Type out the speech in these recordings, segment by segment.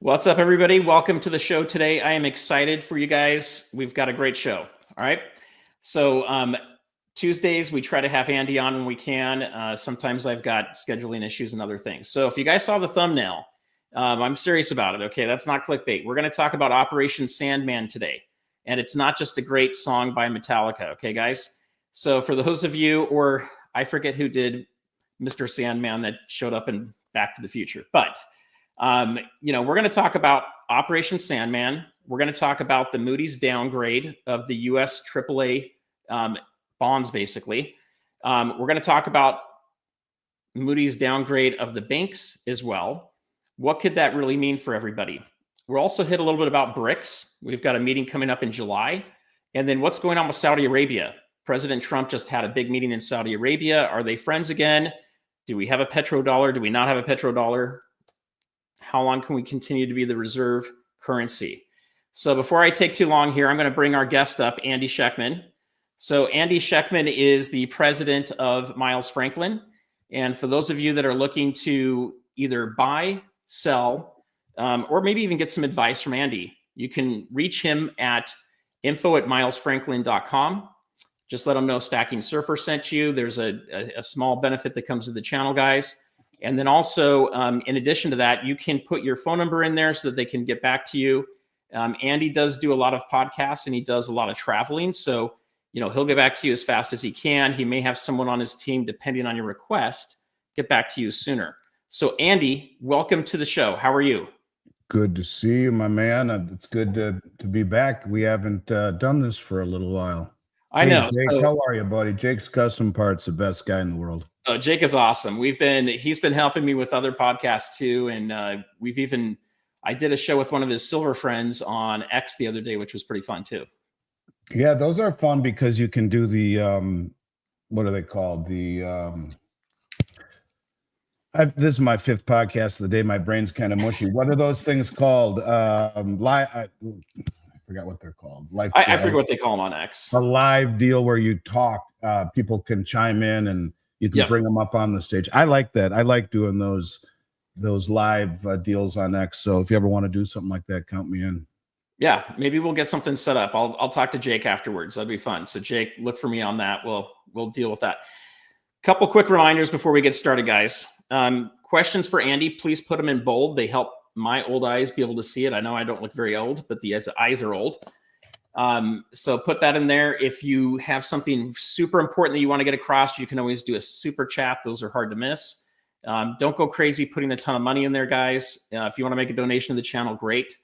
What's up, everybody? Welcome to the show today. I am excited for you guys. We've got a great show. All right. So Tuesdays, we try to have Andy on when we can. Sometimes I've got scheduling issues and other things. So if you guys saw the thumbnail, I'm serious about it. Okay. That's not clickbait. We're going to talk about Operation Sandman today. And it's not just a great song by Metallica. Okay, guys. So for those of you, or I forget who did Mr. Sandman that showed up in Back to the Future, but we're going to talk about Operation Sandman. We're going to talk about the Moody's downgrade of the U.S. AAA bonds, basically. We're going to talk about Moody's downgrade of the banks as well. What could that really mean for everybody? We'll also hit a little bit about BRICS. We've got a meeting coming up in July. And then what's going on with Saudi Arabia? President Trump just had a big meeting in Saudi Arabia. Are they friends again? Do we have a petrodollar? Do we not have a petrodollar? How long can we continue to be the reserve currency? So before I take too long here, I'm going to bring our guest up, Andy Schectman. So Andy Schectman is the president of Miles Franklin. And for those of you that are looking to either buy, sell, or maybe even get some advice from Andy, you can reach him at info@milesfranklin.com. Just let him know Stacking Surfer sent you. There's a small benefit that comes to the channel, guys. And then also, in addition to that, you can put your phone number in there so that they can get back to you. Andy does do a lot of podcasts and he does a lot of traveling. So, he'll get back to you as fast as he can. He may have someone on his team, depending on your request, get back to you sooner. So, Andy, welcome to the show. How are you? Good to see you, my man. It's good to be back. We haven't done this for a little while. I know. Jake, how are you, buddy? Jake's Custom Parts, the best guy in the world. Oh, Jake is awesome. He's been helping me with other podcasts too. And I did a show with one of his silver friends on X the other day, which was pretty fun too. Yeah, those are fun because you can do the, what are they called? This is my fifth podcast of the day. My brain's kind of mushy. What are those things called? I forgot what they're called. I forget what they call them on X. A live deal where you talk, people can chime in and you can bring them up on the stage. I like that. I like doing those live deals on X. So if you ever want to do something like that, count me in. Yeah, maybe we'll get something set up. I'll talk to Jake afterwards. That'd be fun. So Jake, look for me on that. We'll deal with that. Couple quick reminders before we get started, guys. Questions for Andy, please put them in bold. They help my old eyes be able to see it. I know I don't look very old, but the eyes are old. So put that in there. If you have something super important that you want to get across, you can always do a super chat. Those are hard to miss. Don't go crazy putting a ton of money in there, guys. If you want to make a donation to the channel, great.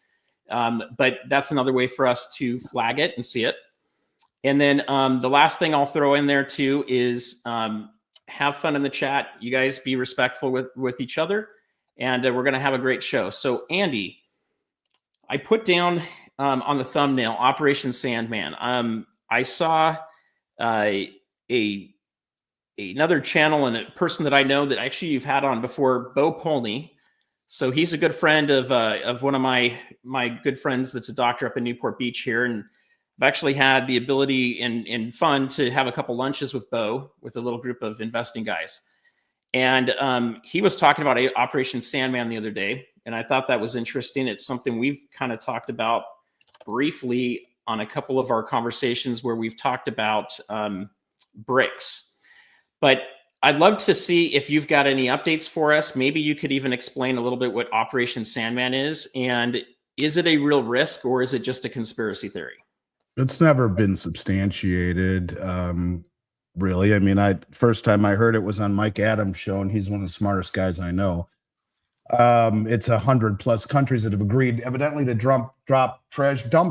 But that's another way for us to flag it and see it. And then the last thing I'll throw in there too is have fun in the chat. You guys be respectful with each other. And we're going to have a great show. So Andy, I put down on the thumbnail, Operation Sandman. I saw another channel and a person that I know that actually you've had on before, Bo Polney. So he's a good friend of one of my good friends that's a doctor up in Newport Beach here. And I've actually had the ability and fun to have a couple lunches with Bo with a little group of investing guys. And he was talking about Operation Sandman the other day. And I thought that was interesting. It's something we've kind of talked about briefly on a couple of our conversations where we've talked about BRICS. But I'd love to see if you've got any updates for us. Maybe you could even explain a little bit what Operation Sandman is. And is it a real risk or is it just a conspiracy theory? It's never been substantiated, really. I mean, first time I heard it was on Mike Adams' show, and he's one of the smartest guys I know. It's 100+ countries that have agreed, evidently, to dump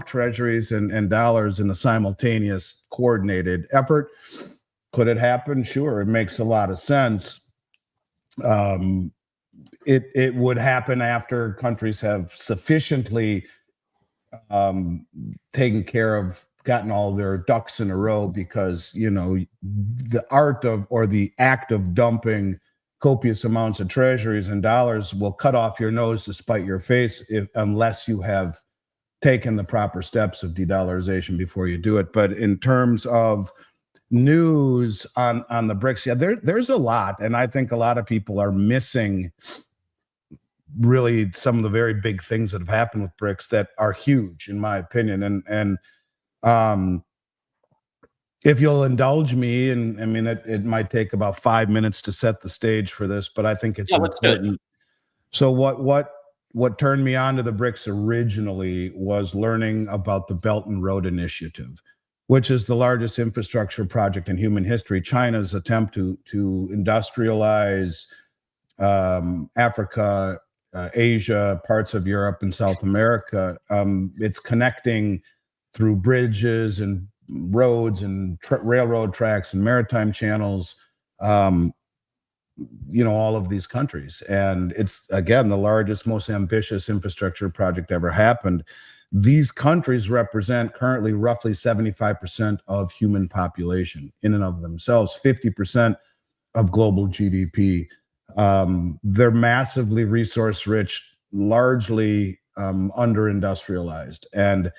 treasuries and dollars in a simultaneous, coordinated effort. Could it happen? Sure, it makes a lot of sense. It would happen after countries have sufficiently taken care of, gotten all their ducks in a row, because the art of, or the act of, dumping copious amounts of treasuries and dollars will cut off your nose to spite your face unless you have taken the proper steps of de-dollarization before you do it. But in terms of news on the BRICS, there's a lot, and I think a lot of people are missing really some of the very big things that have happened with BRICS that are huge, in my opinion. And if you'll indulge me, and I mean, it might take about 5 minutes to set the stage for this, but I think it's important. So what turned me on to the BRICS originally was learning about the Belt and Road Initiative, which is the largest infrastructure project in human history. China's attempt to industrialize Africa, Asia, parts of Europe, and South America. It's connecting through bridges and roads and railroad tracks and maritime channels, all of these countries. And it's, again, the largest, most ambitious infrastructure project ever happened. These countries represent currently roughly 75% of human population in and of themselves, 50% of global GDP. They're massively resource rich, largely under-industrialized. And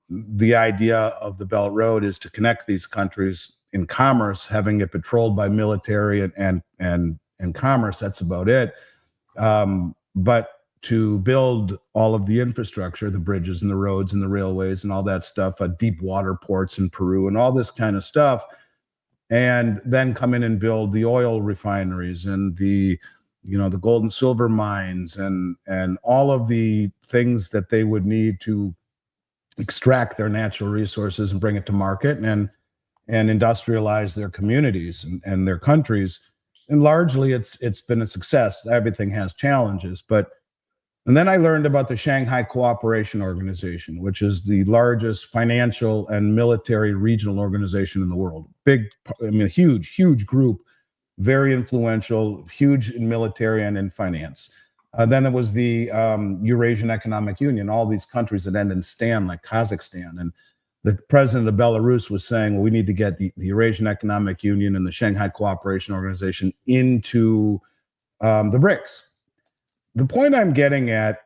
the idea of the Belt Road is to connect these countries in commerce, having it patrolled by military and commerce. That's about it. But to build all of the infrastructure, the bridges and the roads and the railways and all that stuff, deep water ports in Peru and all this kind of stuff, and then come in and build the oil refineries and the gold and silver mines and all of the things that they would need to extract their natural resources and bring it to market and industrialize their communities and their countries. And largely it's been a success. Everything has challenges, and then I learned about the Shanghai Cooperation Organization, which is the largest financial and military regional organization in the world. Huge group, very influential, huge in military and in finance. Then it was the Eurasian Economic Union, all these countries that end in stan, like Kazakhstan. And the president of Belarus was saying, well, we need to get the Eurasian Economic Union and the Shanghai Cooperation Organization into the BRICS. The point I'm getting at,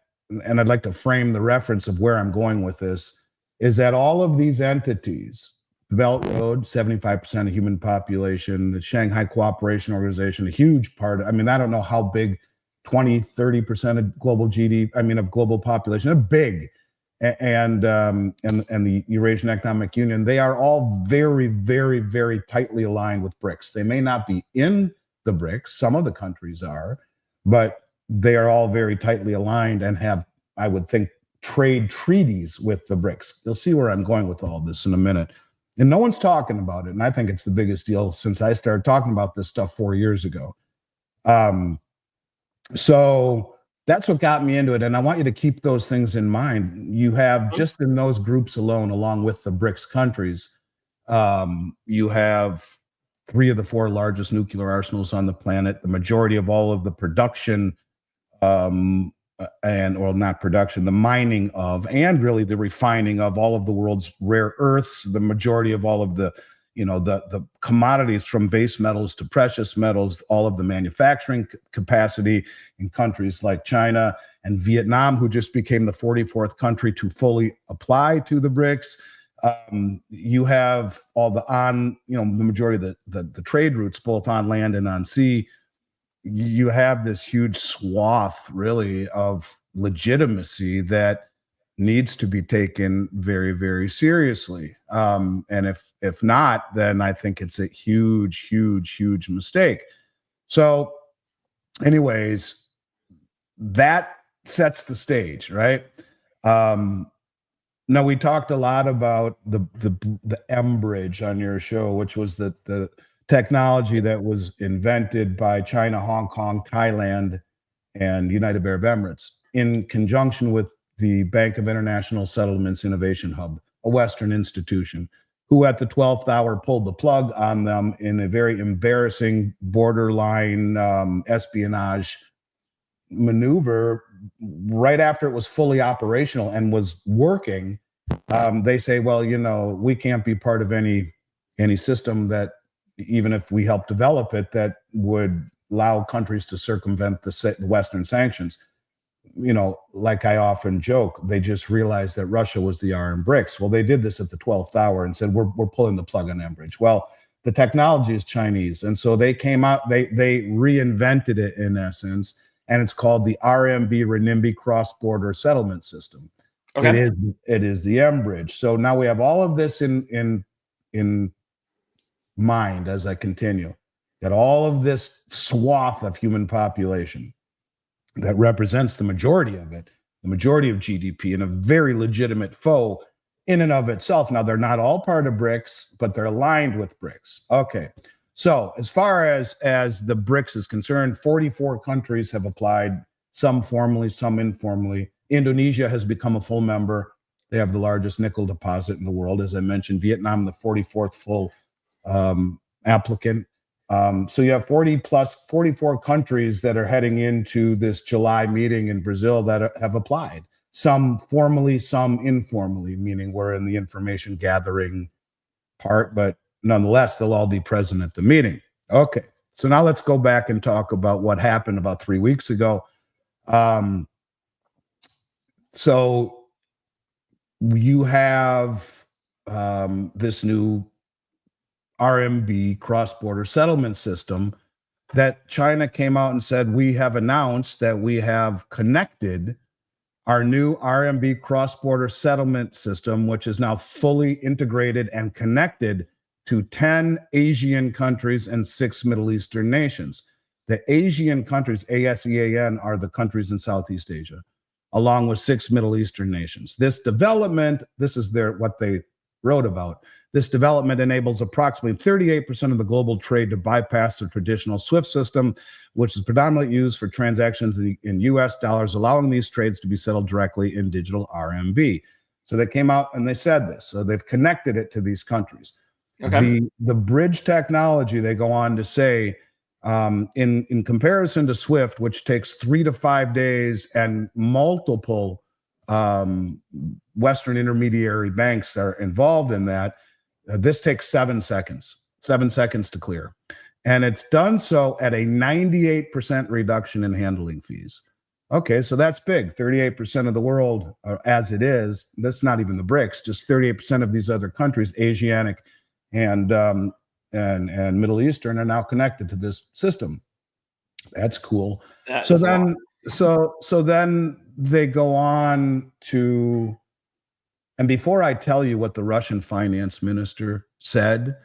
and I'd like to frame the reference of where I'm going with this, is that all of these entities, the Belt Road, 75% of human population, the Shanghai Cooperation Organization, a huge part, I don't know how big, 20, 30% of global GDP, of global population, they're big. And the Eurasian Economic Union, they are all very, very, very tightly aligned with BRICS. They may not be in the BRICS, some of the countries are, but they are all very tightly aligned and have, I would think, trade treaties with the BRICS. You'll see where I'm going with all this in a minute. And no one's talking about it. And I think it's the biggest deal since I started talking about this stuff 4 years ago. So that's what got me into it. And I want you to keep those things in mind. You have, just in those groups alone, along with the BRICS countries, you have 3 of the 4 largest nuclear arsenals on the planet. The majority of all of the production the mining of, and really the refining of all of the world's rare earths, the majority of all of the commodities from base metals to precious metals, all of the manufacturing capacity in countries like China and Vietnam, who just became the 44th country to fully apply to the BRICS. You have all the the majority of the trade routes, both on land and on sea. You have this huge swath, really, of legitimacy that needs to be taken very, very seriously. And if not, then I think it's a huge mistake. So, anyways, that sets the stage, right? Now, we talked a lot about the Mbridge on your show, which was the technology that was invented by China, Hong Kong, Thailand, and United Arab Emirates in conjunction with the Bank of International Settlements Innovation Hub, a Western institution, who at the 12th hour pulled the plug on them in a very embarrassing borderline espionage maneuver right after it was fully operational and was working. They say, well, we can't be part of any system that, even if we help develop it, that would allow countries to circumvent the Western sanctions. Like I often joke, they just realized that Russia was the RMBRICS. Well, they did this at the 12th hour and said, we're pulling the plug on Mbridge. Well, the technology is Chinese. And so they came out, they reinvented it in essence. and it's called the RMB renminbi cross-border settlement system. Okay. It is the Mbridge. So now we have all of this in mind as I continue. Got all of this swath of human population that represents the majority of it, the majority of GDP, and a very legitimate foe in and of itself. Now, they're not all part of BRICS, but they're aligned with BRICS. Okay. So as far as the BRICS is concerned, 44 countries have applied, some formally, some informally. Indonesia has become a full member. They have the largest nickel deposit in the world. As I mentioned, Vietnam, the 44th full applicant. So you have 44 countries that are heading into this July meeting in Brazil that have applied. Some formally, some informally, meaning we're in the information gathering part, but nonetheless, they'll all be present at the meeting. Okay, so now let's go back and talk about what happened about 3 weeks ago. So you have this new RMB cross-border settlement system that China came out and said, we have announced that we have connected our new RMB cross-border settlement system, which is now fully integrated and connected to 10 Asian countries and 6 Middle Eastern nations. The Asian countries, ASEAN, are the countries in Southeast Asia, along with 6 Middle Eastern nations. This development, this is what they wrote about. This development enables approximately 38% of the global trade to bypass the traditional SWIFT system, which is predominantly used for transactions in US dollars, allowing these trades to be settled directly in digital RMB. So they came out and they said this. So they've connected it to these countries. Okay. The bridge technology, they go on to say, in comparison to SWIFT, which takes 3 to 5 days and multiple Western intermediary banks are involved in that, this takes 7 seconds to clear. And it's done so at a 98% reduction in handling fees. Okay, so that's big. 38% of the world, as it is, that's not even the BRICS, just 38% of these other countries, Asiatic and Middle Eastern, are now connected to this system. That's cool. So then they go on to, and before I tell you what the Russian finance minister said,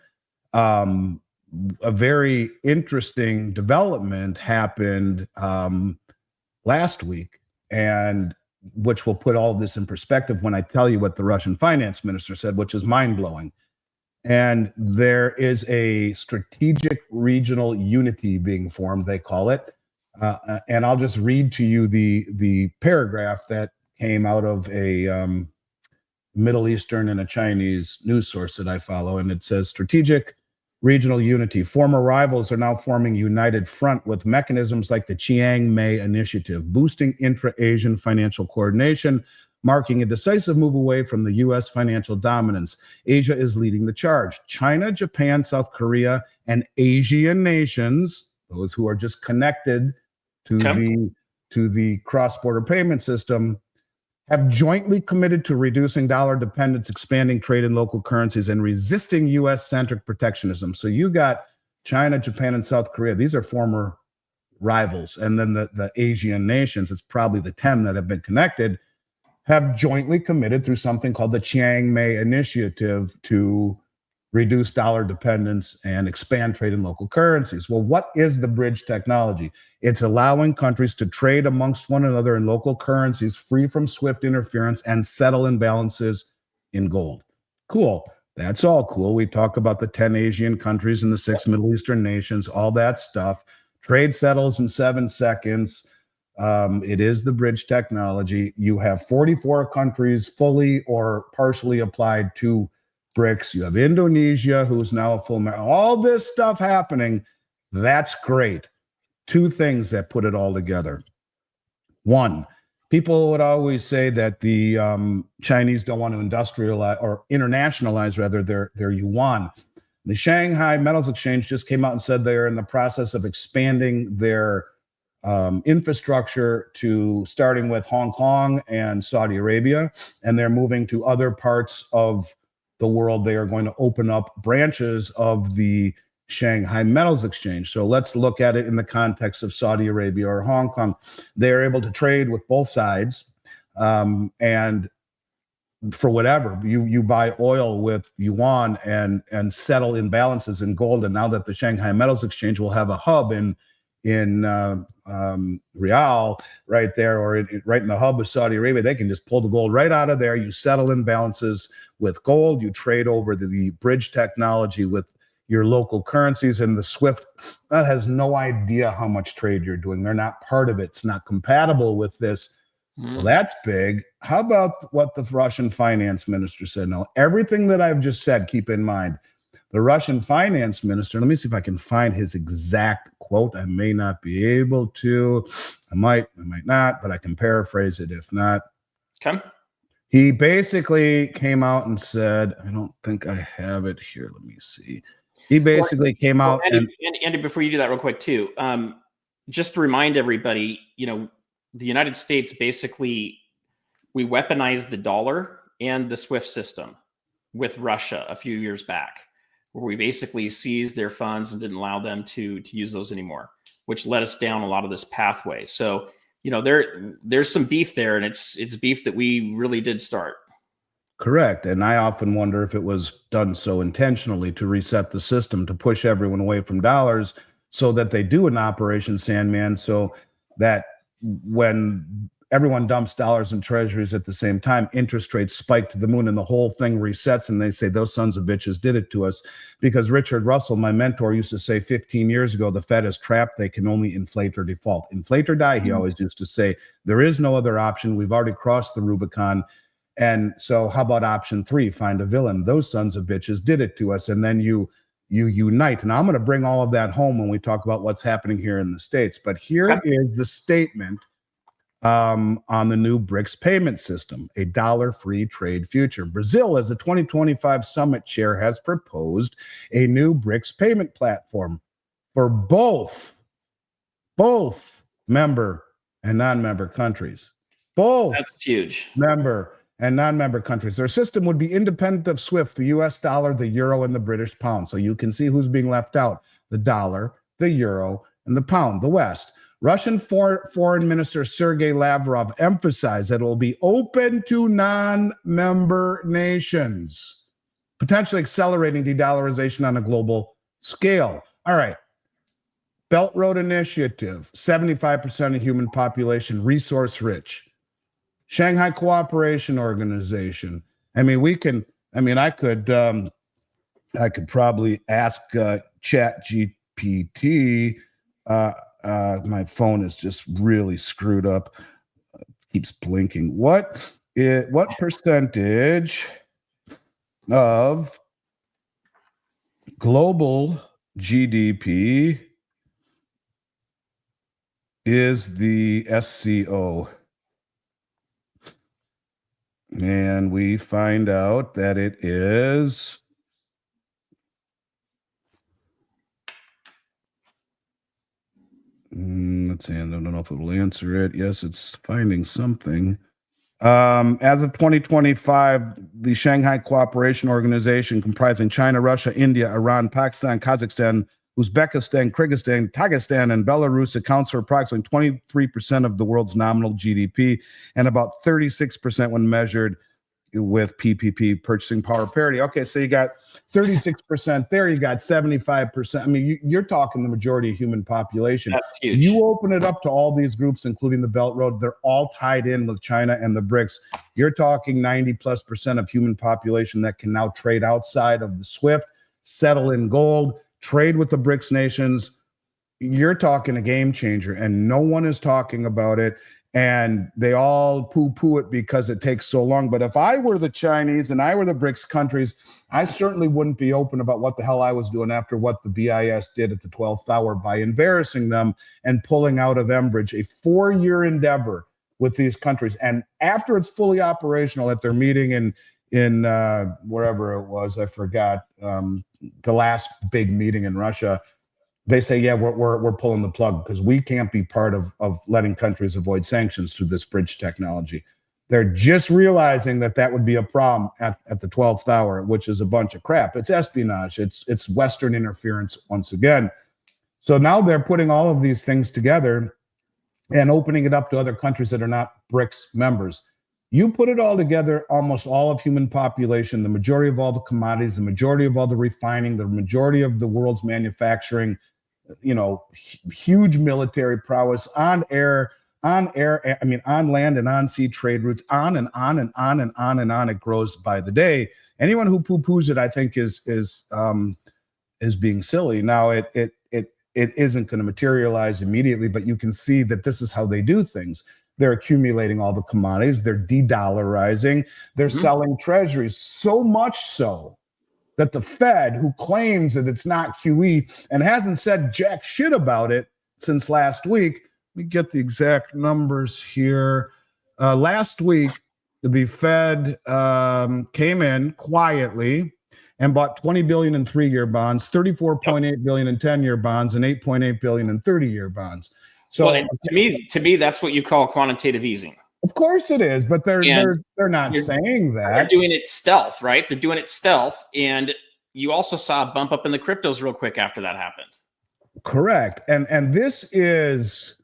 a very interesting development happened last week, and which will put all of this in perspective when I tell you what the Russian finance minister said, which is mind-blowing. And there is a strategic regional unity being formed, they call it. And I'll just read to you the paragraph that came out of a Middle Eastern and a Chinese news source that I follow. And it says, strategic regional unity. Former rivals are now forming united front with mechanisms like the Chiang Mai Initiative, boosting intra-Asian financial coordination, marking a decisive move away from the U.S. financial dominance. Asia is leading the charge. China, Japan, South Korea, and Asian nations, those who are just connected to the cross-border payment system, have jointly committed to reducing dollar dependence, expanding trade in local currencies, and resisting U.S.-centric protectionism. So you got China, Japan, and South Korea. These are former rivals. And then the Asian nations, it's probably the 10 that have been connected, have jointly committed through something called the Chiang Mai Initiative to reduce dollar dependence and expand trade in local currencies. Well, what is the bridge technology? It's allowing countries to trade amongst one another in local currencies free from SWIFT interference and settle imbalances in gold. Cool. That's all cool. We talk about the 10 Asian countries and the 6 Middle Eastern nations, all that stuff. Trade settles in 7 seconds. It is the bridge technology. You have 44 countries fully or partially applied to BRICS. You have Indonesia, who's now a full member. All this stuff happening. That's great. 2 things that put it all together. One, people would always say that the Chinese don't want to industrialize or internationalize, rather, their yuan. The Shanghai Metals Exchange just came out and said they're in the process of expanding their infrastructure to starting with Hong Kong and Saudi Arabia, and they're moving to other parts of the world. They are going to open up branches of the Shanghai Metals Exchange. So let's look at it in the context of Saudi Arabia or Hong Kong. They're able to trade with both sides, and for whatever you buy oil with yuan and settle imbalances in gold. And now that the Shanghai Metals Exchange will have a hub in Riyadh right there, or right in the hub of Saudi Arabia, they can just pull the gold right out of there. You settle imbalances with gold. You trade over the bridge technology with your local currencies, and the SWIFT that has no idea how much trade you're doing. They're not part of it. It's not compatible with this. Well, that's big. How about what the Russian finance minister said? Now, everything that I've just said, keep in mind, the Russian finance minister, let me see if I can find his exact quote. I may not be able to. I might not, but I can paraphrase it if not. Okay. He basically came out and said, I don't think I have it here. Let me see. He basically came out Andy, before you do that real quick too, just to remind everybody, the United States basically, we weaponized the dollar and the SWIFT system with Russia a few years back, where we basically seized their funds and didn't allow them to use those anymore, which led us down a lot of this pathway. So, there's some beef there, and it's beef that we really did start. Correct. And I often wonder if it was done so intentionally to reset the system, to push everyone away from dollars so that they do an Operation Sandman, so that when everyone dumps dollars and treasuries at the same time, interest rates spike to the moon and the whole thing resets, and they say those sons of bitches did it to us. Because Richard Russell, my mentor, used to say 15 years ago, the Fed is trapped. They can only inflate or default. Inflate or die, he always used to say. There is no other option. We've already crossed the Rubicon. And so how about option 3? Find a villain. Those sons of bitches did it to us. And then you unite. And I'm going to bring all of that home when we talk about what's happening here in the States. But here is the statement on the new BRICS payment system, a dollar-free trade future. Brazil, as a 2025 summit chair, has proposed a new BRICS payment platform for both member and non-member countries. Both. That's huge. Member and non-member countries. Their system would be independent of SWIFT, the US dollar, the euro, and the British pound. So you can see who's being left out: the dollar, the euro, and the pound, the West. Russian Foreign Minister Sergei Lavrov emphasized that it will be open to non-member nations, potentially accelerating de-dollarization on a global scale. All right. Belt Road Initiative, 75% of human population, resource rich. Shanghai Cooperation Organization. I could probably ask Chat GPT. My phone is just really screwed up. Keeps blinking. What percentage of global GDP is the SCO? And we find out that it is let's see, I don't know if it will answer it. Yes, it's finding something. As of 2025, the Shanghai Cooperation Organization, comprising China, Russia, India, Iran, Pakistan, Kazakhstan, Uzbekistan, Kyrgyzstan, Tajikistan, and Belarus, accounts for approximately 23% of the world's nominal GDP and about 36% when measured with PPP, purchasing power parity. Okay, so you got 36% there, you got 75%. I mean, you're talking the majority of human population. That's huge. You open it up to all these groups, including the Belt Road, they're all tied in with China and the BRICS. You're talking 90+% of human population that can now trade outside of the SWIFT, settle in gold, trade with the BRICS nations. You're talking a game changer, and no one is talking about it. And they all poo-poo it because it takes so long. But if I were the Chinese and I were the BRICS countries, I certainly wouldn't be open about what the hell I was doing after what the BIS did at the 12th hour by embarrassing them and pulling out of Mbridge, a 4-year endeavor with these countries. And after it's fully operational at their meeting in wherever it was, I forgot, the last big meeting in Russia, they say, yeah, we're pulling the plug because we can't be part of letting countries avoid sanctions through this bridge technology. They're just realizing that that would be a problem at the 12th hour, which is a bunch of crap. It's espionage. It's Western interference once again. So now they're putting all of these things together and opening it up to other countries that are not BRICS members. You put it all together, almost all of human population, the majority of all the commodities, the majority of all the refining, the majority of the world's manufacturing, you know, huge military prowess on land and on sea trade routes, on and on and on and on and on. It grows by the day. Anyone who poo-poos it, I think, is being silly. Now, it isn't going to materialize immediately, but you can see that this is how they do things. They're accumulating all the commodities. They're de-dollarizing. They're selling treasuries, so much so that the Fed, who claims that it's not QE and hasn't said jack shit about it since last week. Let me get the exact numbers here. Last week, the Fed came in quietly and bought $20 billion in 3-year bonds, $34.8 billion in 10-year bonds, and $8.8 billion in 30-year bonds. So, well, to me, that's what you call quantitative easing. Of course it is, but they're not saying that. They're doing it stealth, right? They're doing it stealth, and you also saw a bump up in the cryptos real quick after that happened. Correct, and this is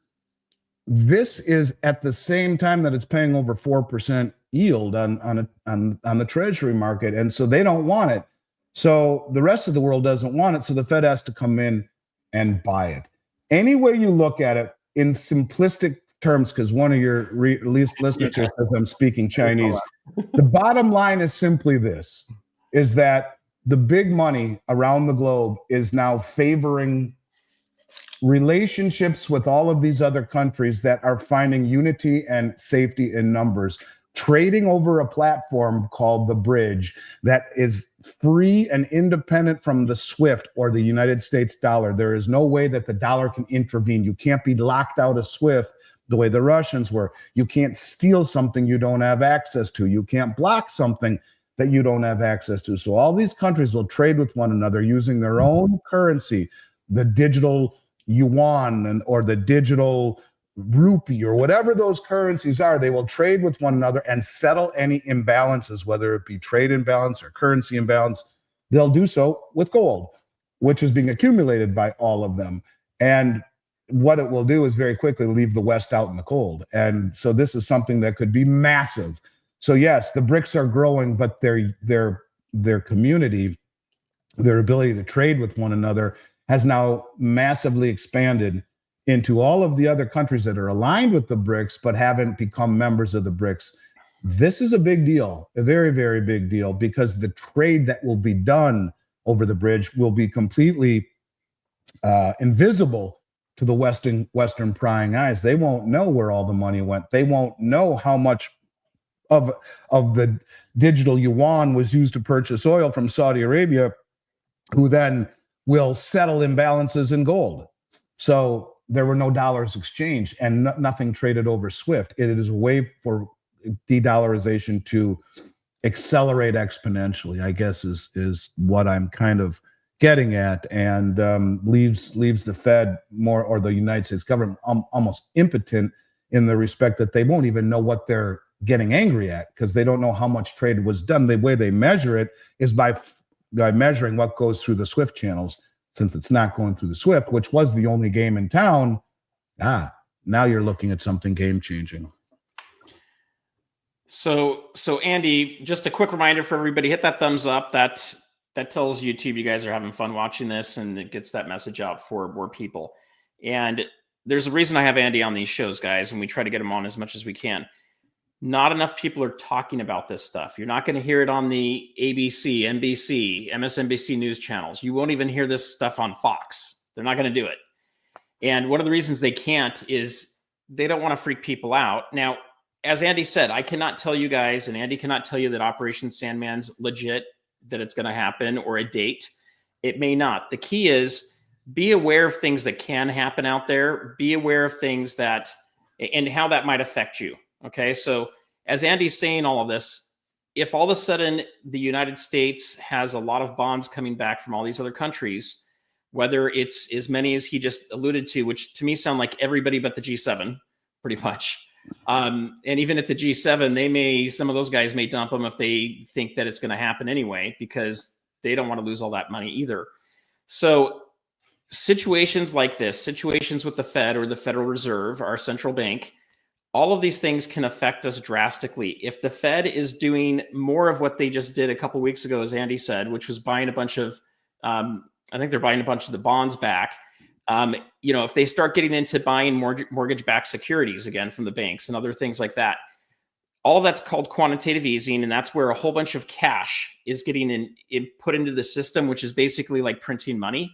at the same time that it's paying over 4% yield on the Treasury market, and so they don't want it. So the rest of the world doesn't want it. So the Fed has to come in and buy it. Any way you look at it, in simplistic terms, because one of your listeners here says I'm speaking Chinese. The bottom line is simply this, is that the big money around the globe is now favoring relationships with all of these other countries that are finding unity and safety in numbers, trading over a platform called the Bridge that is free and independent from the SWIFT or the United States dollar. There is no way that the dollar can intervene. You can't be locked out of SWIFT the way the Russians were. You can't steal something you don't have access to. You can't block something that you don't have access to. So all these countries will trade with one another using their own currency, the digital yuan or the digital rupee or whatever those currencies are. They will trade with one another and settle any imbalances, whether it be trade imbalance or currency imbalance. They'll do so with gold, which is being accumulated by all of them. And what it will do is very quickly leave the West out in the cold. And so this is something that could be massive. So yes, the BRICS are growing, but their community, their ability to trade with one another has now massively expanded into all of the other countries that are aligned with the BRICS but haven't become members of the BRICS. This is a big deal, a very, very big deal, because the trade that will be done over the bridge will be completely invisible to the Western prying eyes. They won't know where all the money went. They won't know how much of the digital yuan was used to purchase oil from Saudi Arabia, who then will settle imbalances in gold. So there were no dollars exchanged and nothing traded over SWIFT. It is a way for de-dollarization to accelerate exponentially, I guess is what I'm kind of getting at, and leaves the Fed more, or the United States government, almost impotent in the respect that they won't even know what they're getting angry at, because they don't know how much trade was done. The way they measure it is by measuring what goes through the SWIFT channels. Since it's not going through the SWIFT, which was the only game in town, now you're looking at something game-changing. So Andy, just a quick reminder for everybody: hit that thumbs up. That tells YouTube you guys are having fun watching this, and it gets that message out for more people. And there's a reason I have Andy on these shows, guys, and we try to get him on as much as we can. Not enough people are talking about this stuff. You're not going to hear it on the ABC, NBC, MSNBC news channels. You won't even hear this stuff on Fox. They're not going to do it. And one of the reasons they can't is they don't want to freak people out. Now, as Andy said, I cannot tell you guys, and Andy cannot tell you that Operation Sandman's legit, that it's going to happen, or a date. It may not. The key is be aware of things that can happen out there. Be aware of things that, and how that might affect you. Okay, so as Andy's saying all of this, if all of a sudden the United States has a lot of bonds coming back from all these other countries, whether it's as many as he just alluded to, which to me sound like everybody but the G7, pretty much. And even at the G7, some of those guys may dump them if they think that it's going to happen anyway, because they don't want to lose all that money either. So situations like this, situations with the Fed or the Federal Reserve, our central bank, all of these things can affect us drastically. If the Fed is doing more of what they just did a couple of weeks ago, as Andy said, which was buying a bunch of, I think they're buying a bunch of the bonds back. If they start getting into buying mortgage-backed securities again from the banks and other things like that, all that's called quantitative easing, and that's where a whole bunch of cash is getting put into the system, which is basically like printing money.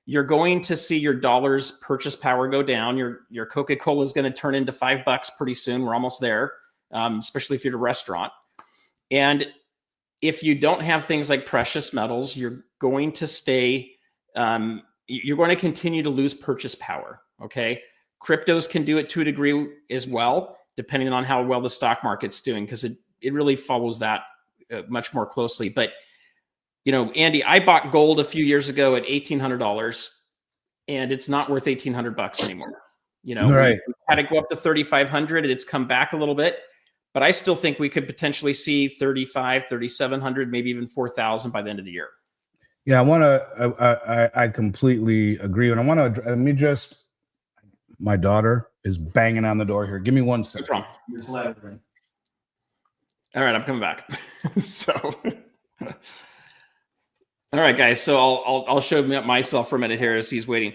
You're going to see your dollar's purchase power go down. Your Coca-Cola is going to turn into $5 pretty soon. We're almost there, especially if you're at a restaurant. And if you don't have things like precious metals, you're going to continue to lose purchase power. Okay. Cryptos can do it to a degree as well, depending on how well the stock market's doing, because it really follows that much more closely. But Andy, I bought gold a few years ago at $1,800, and it's not worth $1,800 anymore. Right. We had to go up to 3,500, and it's come back a little bit, but I still think we could potentially see 3,500, 3,700, maybe even 4,000 by the end of the year. Yeah, I completely agree. And my daughter is banging on the door here. Give me 1 second. No problem. All right, I'm coming back. All right, guys. So I'll show myself for a minute here as he's waiting.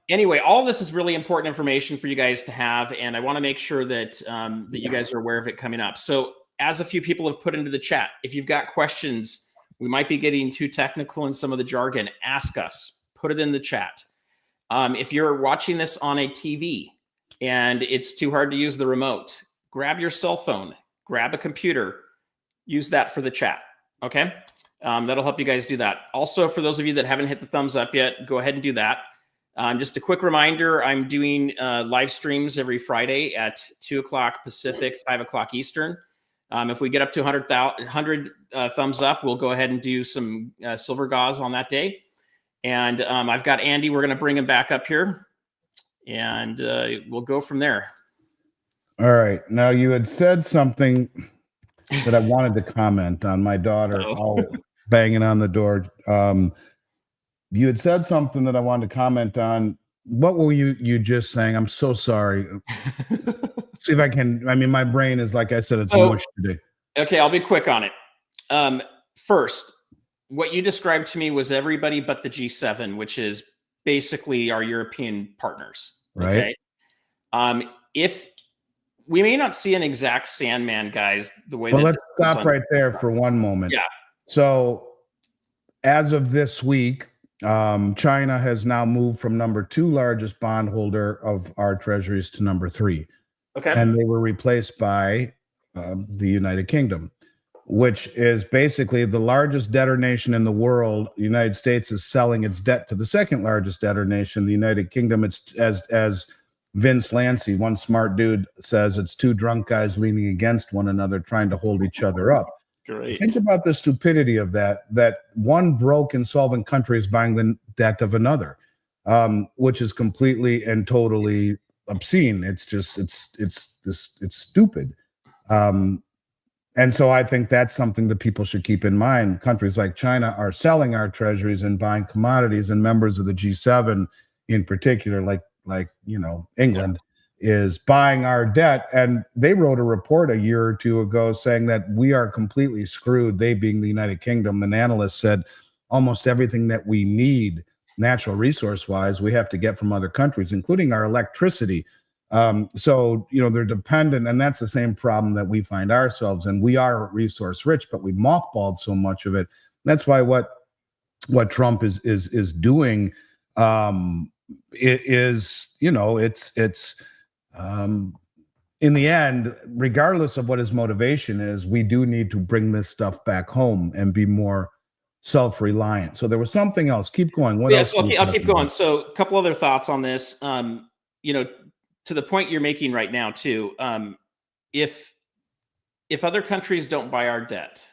Anyway, all this is really important information for you guys to have, and I want to make sure that that you guys are aware of it coming up. So, as a few people have put into the chat, if you've got questions, we might be getting too technical in some of the jargon. Ask us. Put it in the chat. If you're watching this on a TV and it's too hard to use the remote, grab your cell phone, grab a computer, use that for the chat. Okay. That'll help you guys do that. Also, for those of you that haven't hit the thumbs up yet, go ahead and do that. Just a quick reminder, I'm doing live streams every Friday at 2 o'clock Pacific, 5 o'clock Eastern. If we get up to 100 thumbs up, we'll go ahead and do some silver gauze on that day. And I've got Andy. We're going to bring him back up here, and we'll go from there. All right. Now, you had said something that I wanted to comment on. My daughter all banging on the door. You had said something that I wanted to comment on. What were you just saying? I'm so sorry. See if I can. I mean, my brain is, like I said, it's mush today. Okay, I'll be quick on it. First, what you described to me was everybody but the G7, which is basically our European partners. Right. Okay. If we may not see an exact Sandman, guys, the way. Well, let's stop right there for one moment. Yeah. So, as of this week, China has now moved from number 2 largest bondholder of our treasuries to number 3. Okay. And they were replaced by the United Kingdom, which is basically the largest debtor nation in the world. The United States is selling its debt to the second largest debtor nation, the United Kingdom. It's as Vince Lancy, one smart dude, says, it's two drunk guys leaning against one another trying to hold each other up. Great. Think about the stupidity of that one broke insolvent country is buying the debt of another, which is completely and totally obscene. It's just, it's stupid. And so I think that's something that people should keep in mind. Countries like China are selling our treasuries and buying commodities, and members of the G7 in particular, like England, is buying our debt. And they wrote a report a year or two ago saying that we are completely screwed, they being the United Kingdom. An analyst said almost everything that we need natural resource wise, we have to get from other countries, including our electricity. So, they're dependent, and that's the same problem that we find ourselves in. We are resource rich, but we mothballed so much of it. That's why what Trump is doing, it's in the end, regardless of what his motivation is, we do need to bring this stuff back home and be more self-reliant. So there was something else. Keep going. What else? I'll keep going. So a couple other thoughts on this. To the point you're making right now too, if other countries don't buy our debt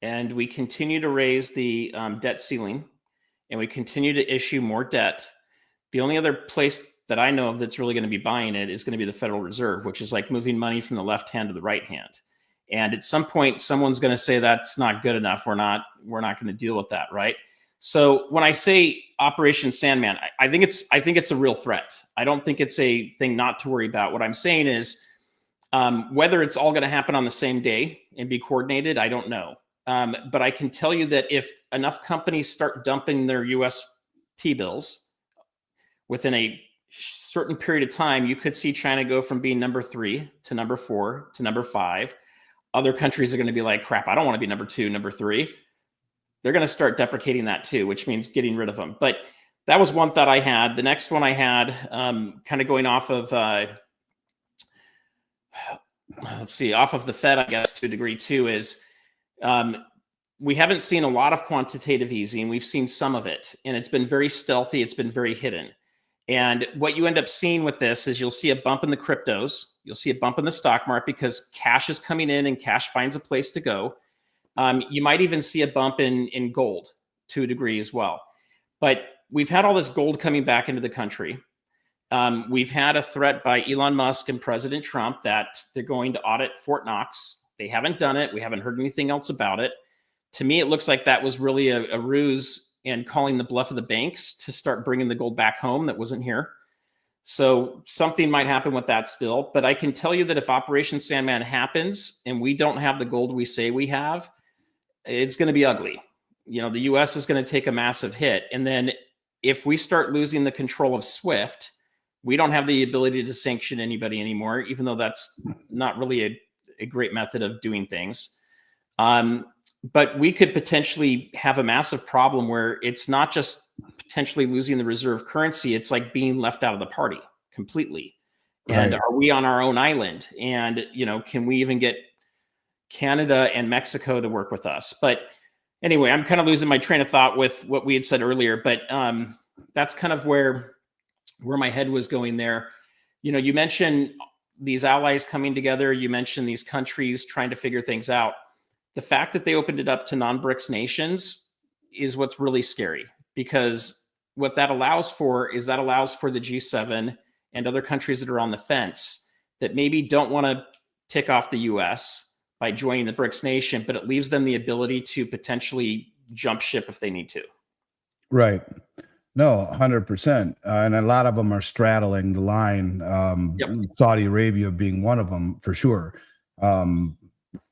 and we continue to raise the debt ceiling and we continue to issue more debt, the only other place that I know of that's really going to be buying it is going to be the Federal Reserve, which is like moving money from the left hand to the right hand. And at some point, someone's going to say that's not good enough. We're not going to deal with that, right? So when I say Operation Sandman, I think it's a real threat. I don't think it's a thing not to worry about. What I'm saying is whether it's all going to happen on the same day and be coordinated, I don't know. But I can tell you that if enough companies start dumping their U.S. T-bills within a certain period of time, you could see China go from being number 3 to number 4 to number 5. Other countries are going to be like, crap, I don't want to be number 2, number 3. They're going to start deprecating that too, which means getting rid of them. But that was one thought I had. The next one I had, kind of going off of, off of the Fed, I guess, to a degree too, is we haven't seen a lot of quantitative easing. We've seen some of it, and it's been very stealthy. It's been very hidden. And what you end up seeing with this is you'll see a bump in the cryptos. You'll see a bump in the stock market because cash is coming in and cash finds a place to go. You might even see a bump in gold to a degree as well. But we've had all this gold coming back into the country. We've had a threat by Elon Musk and President Trump that they're going to audit Fort Knox. They haven't done it. We haven't heard anything else about it. To me, it looks like that was really a ruse and calling the bluff of the banks to start bringing the gold back home that wasn't here. So something might happen with that still. But I can tell you that if Operation Sandman happens and we don't have the gold we say we have, it's going to be ugly. You know, the U.S. is going to take a massive hit. And then if we start losing the control of SWIFT, we don't have the ability to sanction anybody anymore, even though that's not really a great method of doing things. But we could potentially have a massive problem where it's not just potentially losing the reserve currency. It's like being left out of the party completely. And Right. are we on our own island? And, you know, can we even get Canada and Mexico to work with us? But anyway, I'm kind of losing my train of thought with what we had said earlier, but that's kind of where my head was going there. You know, you mentioned these allies coming together. You mentioned these countries trying to figure things out. The fact that they opened it up to non-BRICS nations is what's really scary, because what that allows for is that allows for the G7 and other countries that are on the fence that maybe don't want to tick off the US by joining the BRICS nation, but it leaves them the ability to potentially jump ship if they need to. Right. No, 100%. And a lot of them are straddling the line, Saudi Arabia being one of them for sure,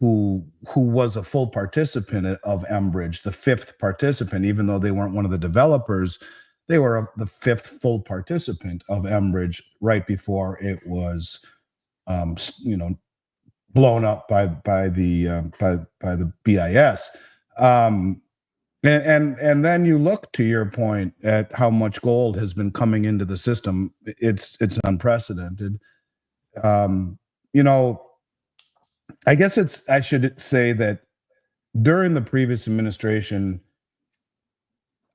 who was a full participant of Mbridge, the 5th participant, even though they weren't one of the developers. They were the 5th full participant of Mbridge right before it was, blown up by the BIS. And then you look, to your point, at how much gold has been coming into the system. It's unprecedented. I guess I should say that during the previous administration,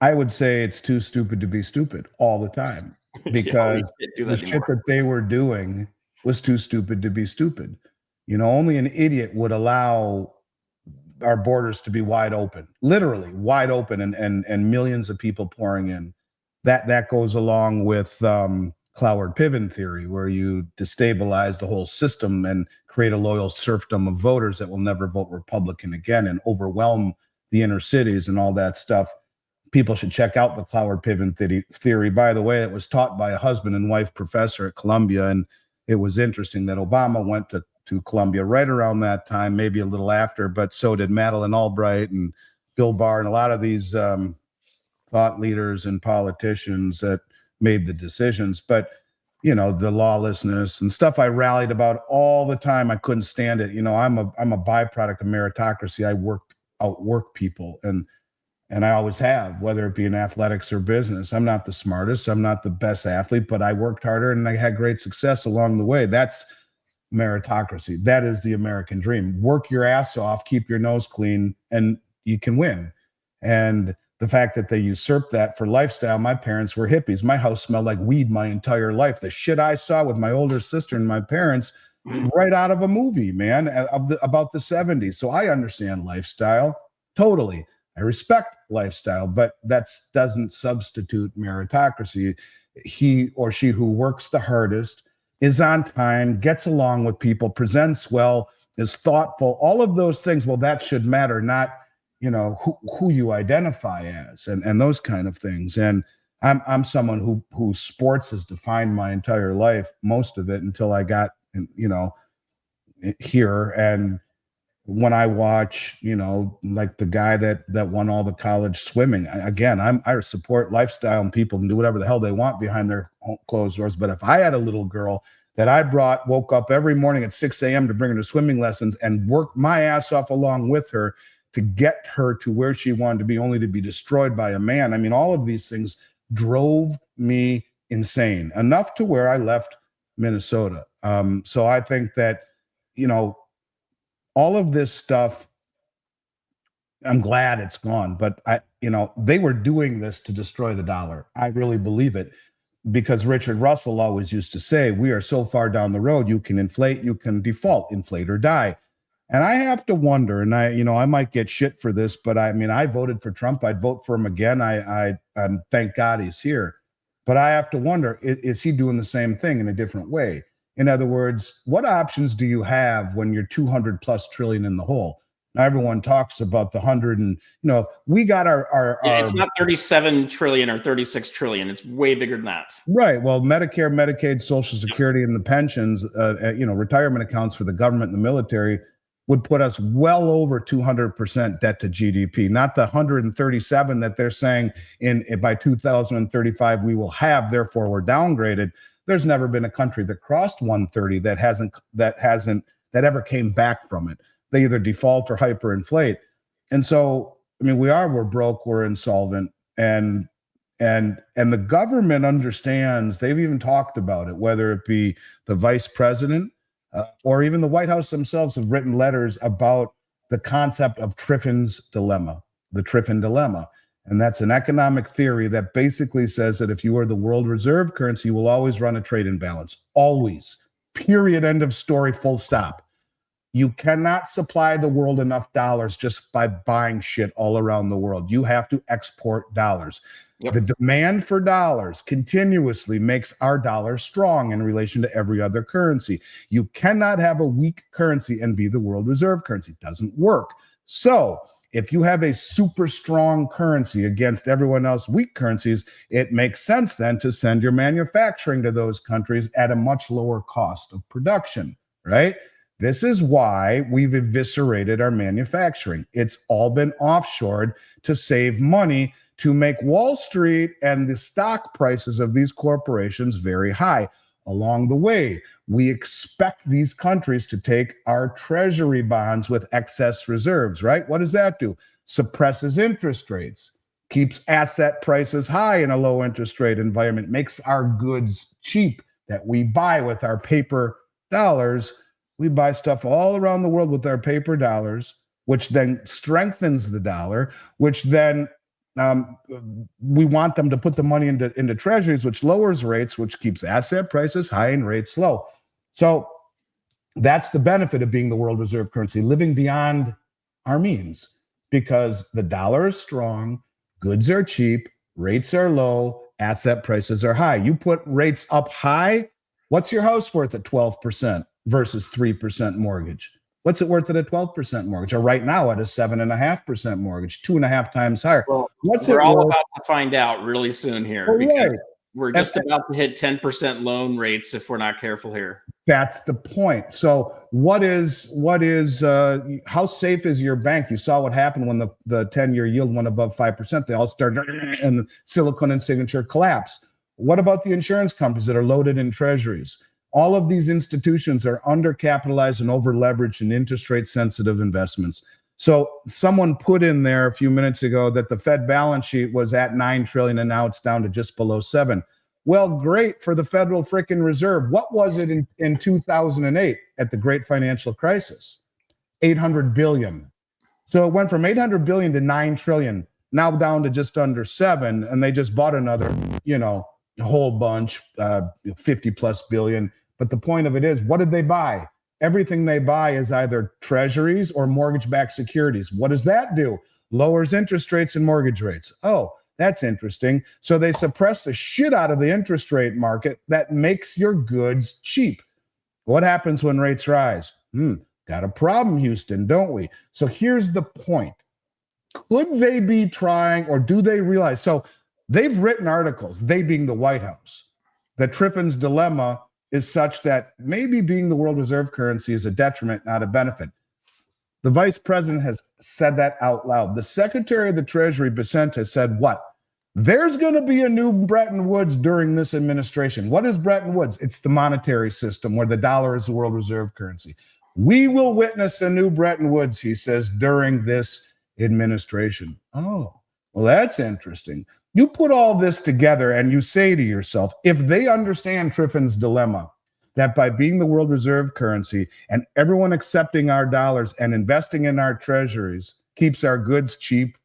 I would say it's too stupid to be stupid all the time, because the shit that they were doing was too stupid to be stupid. You know, only an idiot would allow our borders to be wide open, literally wide open, and millions of people pouring in. That goes along with Cloward-Piven theory, where you destabilize the whole system and create a loyal serfdom of voters that will never vote Republican again and overwhelm the inner cities and all that stuff. People should check out the Cloward-Piven theory. By the way, it was taught by a husband and wife professor at Columbia, and it was interesting that Obama went to Columbia right around that time, maybe a little after, but so did Madeleine Albright and Bill Barr and a lot of these thought leaders and politicians that made the decisions. But, you know, the lawlessness and stuff I rallied about all the time, I couldn't stand it. You know, I'm a byproduct of meritocracy. I outwork people, and I always have, whether it be in athletics or business. I'm not the smartest, I'm not the best athlete, but I worked harder and I had great success along the way. That's meritocracy. That is the American dream. Work your ass off, keep your nose clean, and you can win. And the fact that they usurped that for lifestyle, my parents were hippies. My house smelled like weed my entire life. The shit I saw with my older sister and my parents, right out of a movie, man, about the 70s. So I understand lifestyle totally. I respect lifestyle, but that doesn't substitute meritocracy. he or she who works the hardest, is on time, gets along with people, presents well, is thoughtful, all of those things. Well, that should matter, not, who you identify as and those kind of things. And I'm someone who sports has defined my entire life, most of it, until I got, here. And when I watch, like the guy that won all the college swimming, I support lifestyle, and people can do whatever the hell they want behind their closed doors. But if I had a little girl that I woke up every morning at 6 a.m. to bring her to swimming lessons and worked my ass off along with her to get her to where she wanted to be, only to be destroyed by a man. I mean, all of these things drove me insane, enough to where I left Minnesota. So I think that, all of this stuff, I'm glad it's gone, but they were doing this to destroy the dollar. I really believe it, because Richard Russell always used to say, we are so far down the road, you can inflate, you can default, inflate or die. And I have to wonder, and I might get shit for this, but I voted for Trump. I'd vote for him again. I thank God he's here. But I have to wonder, is he doing the same thing in a different way? In other words, what options do you have when you're 200 plus trillion in the hole? Now everyone talks about the 100, and we got our it's not 37 trillion or 36 trillion. It's way bigger than that. Right. Well, Medicare, Medicaid, Social Security, and the pensions, retirement accounts for the government and the military would put us well over 200% debt to GDP, not the 137 that they're saying by 2035 we will have. Therefore, we're downgraded. There's never been a country that crossed 130 that ever came back from it. They either default or hyperinflate. And so, we're broke, we're insolvent, and the government understands. They've even talked about it, whether it be the vice president or even the White House themselves have written letters about the concept of Triffin's dilemma, the Triffin dilemma. And that's an economic theory that basically says that if you are the world reserve currency, you will always run a trade imbalance. Always. Period. End of story. Full stop. You cannot supply the world enough dollars just by buying shit all around the world. You have to export dollars. Yep. The demand for dollars continuously makes our dollar strong in relation to every other currency. You cannot have a weak currency and be the world reserve currency. It doesn't work. So if you have a super strong currency against everyone else weak currencies, it makes sense then to send your manufacturing to those countries at a much lower cost of production, right? This is why we've eviscerated our manufacturing. It's all been offshored to save money, to make Wall Street and the stock prices of these corporations very high. Along the way, we expect these countries to take our treasury bonds with excess reserves, right? What does that do? Suppresses interest rates, keeps asset prices high in a low interest rate environment, makes our goods cheap that we buy with our paper dollars. We buy stuff all around the world with our paper dollars, which then strengthens the dollar, which then we want them to put the money into treasuries, which lowers rates, which keeps asset prices high and rates low. So that's the benefit of being the world reserve currency, living beyond our means, because the dollar is strong, goods are cheap, rates are low, asset prices are high. You put rates up high, what's your house worth at 12% versus 3% mortgage? What's it worth at a 12% mortgage? Or right now at a 7.5% mortgage, 2.5 times higher. Well, we're all about to find out really soon here, because we're just about to hit 10% loan rates if we're not careful here. That's the point. So how safe is your bank? You saw what happened when the 10-year yield went above 5%. They all started, and Silicon and Signature collapsed. What about the insurance companies that are loaded in treasuries? All of these institutions are undercapitalized and over-leveraged in interest rate sensitive investments. So someone put in there a few minutes ago that the Fed balance sheet was at 9 trillion and now it's down to just below 7. Well, great for the Federal frickin' Reserve. What was it in 2008 at the great financial crisis? 800 billion. So it went from 800 billion to 9 trillion, now down to just under 7. And they just bought another, a whole bunch, 50 plus billion. But the point of it is, what did they buy? Everything they buy is either treasuries or mortgage-backed securities. What does that do? Lowers interest rates and mortgage rates. Oh, That's interesting. So they suppress the shit out of the interest rate market that makes your goods cheap. What happens when rates rise? Got a problem, Houston, don't we? So here's the point. Could they be trying, or do they realize? So they've written articles, they being the White House, that Triffin's dilemma is such that maybe being the world reserve currency is a detriment, not a benefit. The vice president has said that out loud. The secretary of the Treasury, Besant, has said what? There's going to be a new Bretton Woods during this administration. What is Bretton Woods? It's the monetary system where the dollar is the world reserve currency. We will witness a new Bretton Woods, he says, during this administration. Oh, well, that's interesting. You put all this together and you say to yourself, if they understand Triffin's dilemma, that by being the world reserve currency and everyone accepting our dollars and investing in our treasuries keeps our goods cheap,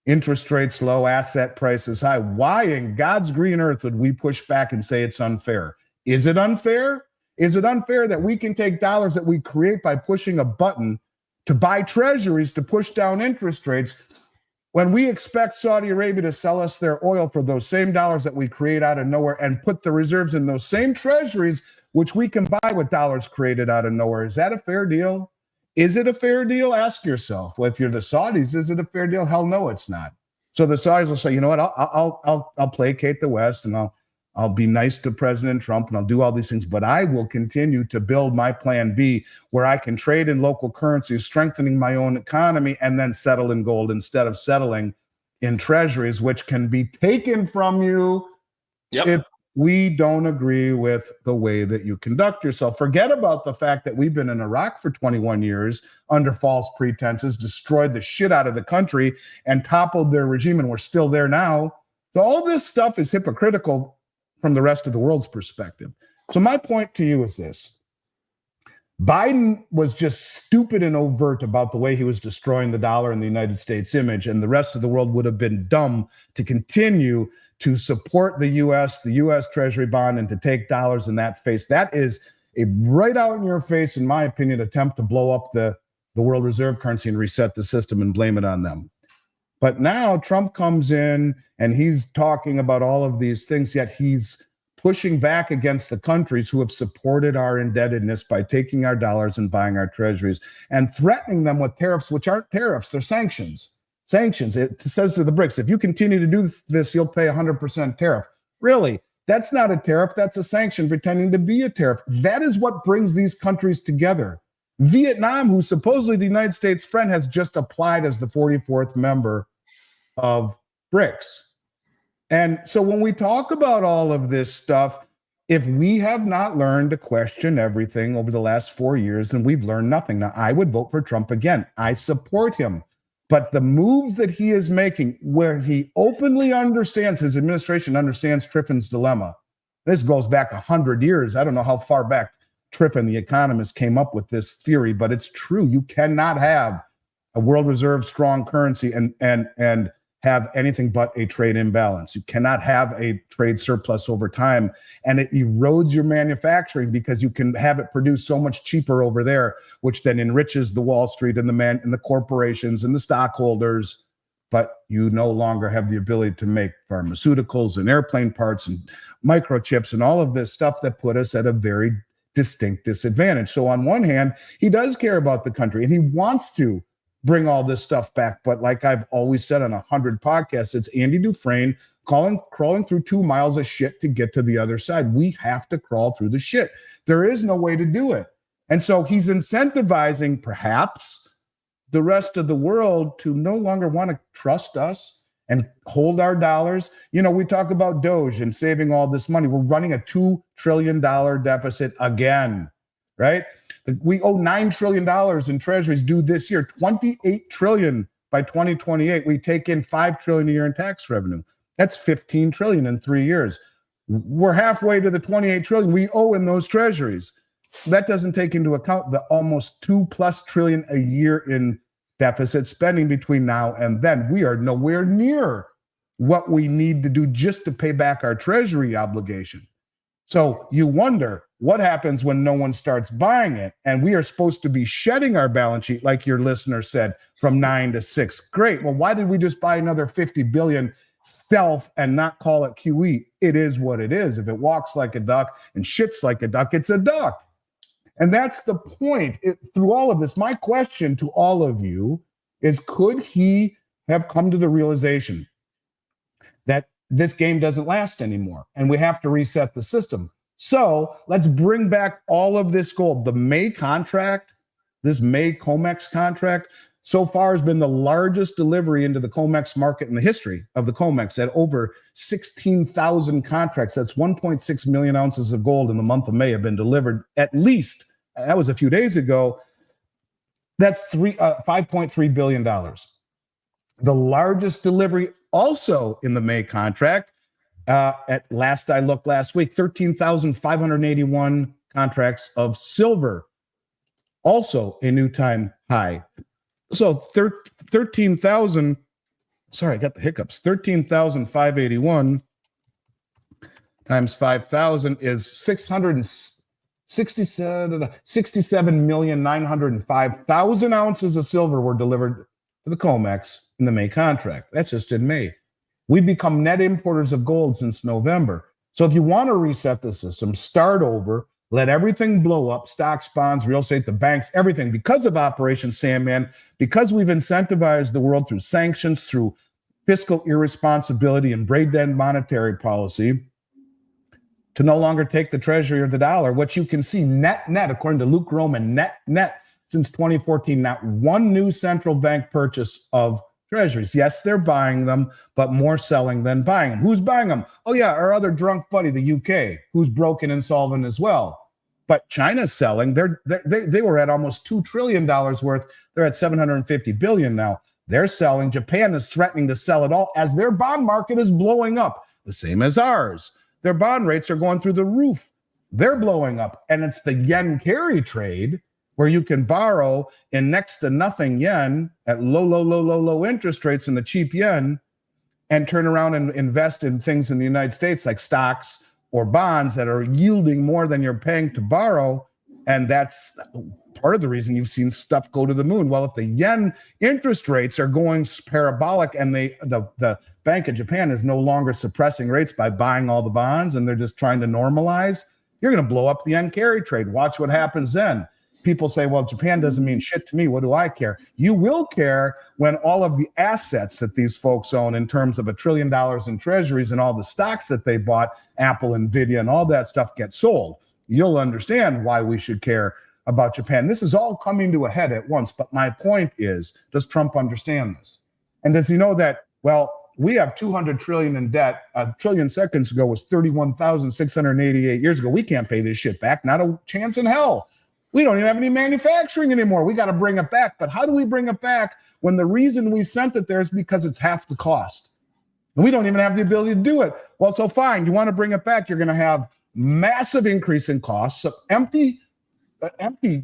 interest rates low, asset prices high, why in God's green earth would we push back and say it's unfair? Is it unfair? Is it unfair that we can take dollars that we create by pushing a button to buy treasuries to push down interest rates when we expect Saudi Arabia to sell us their oil for those same dollars that we create out of nowhere and put the reserves in those same treasuries, which we can buy with dollars created out of nowhere? Is that a fair deal? Is it a fair deal? Ask yourself. Well, if you're the Saudis, is it a fair deal? Hell no, it's not. So the Saudis will say, you know what, I'll placate the West and I'll be nice to President Trump and I'll do all these things, but I will continue to build my plan B where I can trade in local currencies, strengthening my own economy, and then settle in gold instead of settling in treasuries, which can be taken from you if we don't agree with the way that you conduct yourself. Forget about the fact that we've been in Iraq for 21 years under false pretenses, destroyed the shit out of the country and toppled their regime, and we're still there now. So all this stuff is hypocritical from the rest of the world's perspective. So my point to you is this. Biden was just stupid and overt about the way he was destroying the dollar and the United States image, and the rest of the world would have been dumb to continue to support the U.S. Treasury bond and to take dollars in that face. That is a right out in your face, in my opinion, attempt to blow up the world reserve currency and reset the system and blame it on them. But now Trump comes in and he's talking about all of these things, yet he's pushing back against the countries who have supported our indebtedness by taking our dollars and buying our treasuries and threatening them with tariffs, which aren't tariffs, they're sanctions. Sanctions. It says to the BRICS, if you continue to do this, you'll pay 100% tariff. Really? That's not a tariff. That's a sanction pretending to be a tariff. That is what brings these countries together. Vietnam, who supposedly the United States friend, has just applied as the 44th member of BRICS. And so when we talk about all of this stuff, if we have not learned to question everything over the last 4 years, then we've learned nothing. Now, I would vote for Trump again. I support him. But the moves that he is making, where he openly understands, his administration understands Triffin's dilemma. This goes back 100 years. I don't know how far back Triffin, the economist, came up with this theory, but it's true. You cannot have a world reserve strong currency and have anything but a trade imbalance. You cannot have a trade surplus over time, and it erodes your manufacturing because you can have it produced so much cheaper over there, which then enriches the Wall Street and the corporations and the stockholders. But you no longer have the ability to make pharmaceuticals and airplane parts and microchips and all of this stuff that put us at a very distinct disadvantage. So on one hand, he does care about the country and he wants to bring all this stuff back. But like I've always said on 100 podcasts, it's Andy Dufresne crawling through 2 miles of shit to get to the other side. We have to crawl through the shit. There is no way to do it. And so he's incentivizing perhaps the rest of the world to no longer want to trust us and hold our dollars. You know, we talk about Doge and saving all this money. We're running a $2 trillion deficit again, right? We owe $9 trillion in treasuries due this year, $28 trillion by 2028. We take in $5 trillion a year in tax revenue. That's $15 trillion in 3 years. We're halfway to the $28 trillion we owe in those treasuries. That doesn't take into account the almost $2+ trillion a year in deficit spending between now and then. We are nowhere near what we need to do just to pay back our treasury obligation. So you wonder what happens when no one starts buying it, and we are supposed to be shedding our balance sheet, like your listener said, from 9 to 6. Great. Well, why did we just buy another 50 billion self and not call it QE. It is what it is. If it walks like a duck and shits like a duck, it's a duck. And that's the point. Through all of this, my question to all of you is, could he have come to the realization that this game doesn't last anymore and we have to reset the system? So let's bring back all of this gold. The May contract, this May COMEX contract, so far has been the largest delivery into the COMEX market in the history of the COMEX at over 16,000 contracts. That's 1.6 million ounces of gold in the month of May have been delivered at least. That was a few days ago. That's $5.3 billion. The largest delivery also in the May contract, at last I looked last week, 13,581 contracts of silver, also a new time high. So 13,000, sorry, I got the hiccups. 13,581 times 5,000 is 67,905,000 ounces of silver were delivered to the COMEX in the May contract. That's just in May. We've become net importers of gold since November. So if you want to reset the system, start over, let everything blow up, stocks, bonds, real estate, the banks, everything, because of Operation Sandman, because we've incentivized the world through sanctions, through fiscal irresponsibility and brain-dead monetary policy, to no longer take the treasury or the dollar. What you can see net, according to Luke Roman, net, since 2014, not one new central bank purchase of treasuries. Yes, they're buying them, but more selling than buying them. Who's buying them? Oh yeah, our other drunk buddy, the UK, who's broken and insolvent as well. But China's selling. They were at almost $2 trillion worth. They're at 750 billion now. They're selling. Japan is threatening to sell it all as their bond market is blowing up, the same as ours. Their bond rates are going through the roof. They're blowing up. And it's the yen carry trade where you can borrow in next to nothing yen at low interest rates in the cheap yen and turn around and invest in things in the United States like stocks or bonds that are yielding more than you're paying to borrow. And that's part of the reason you've seen stuff go to the moon. Well, if the yen interest rates are going parabolic and the Bank of Japan is no longer suppressing rates by buying all the bonds and they're just trying to normalize, you're going to blow up the yen carry trade. Watch what happens then. People say, well, Japan doesn't mean shit to me. What do I care? You will care when all of the assets that these folks own in terms of $1 trillion in treasuries and all the stocks that they bought, Apple, Nvidia, and all that stuff get sold. You'll understand why we should care about Japan. This is all coming to a head at once. But my point is, does Trump understand this? And does he know that, well, we have 200 trillion in debt. A trillion seconds ago was 31,688 years ago. We can't pay this shit back. Not a chance in hell. We don't even have any manufacturing anymore. We got to bring it back. But how do we bring it back when the reason we sent it there is because it's half the cost? And we don't even have the ability to do it. Well, so fine. You want to bring it back. You're going to have massive increase in costs. So empty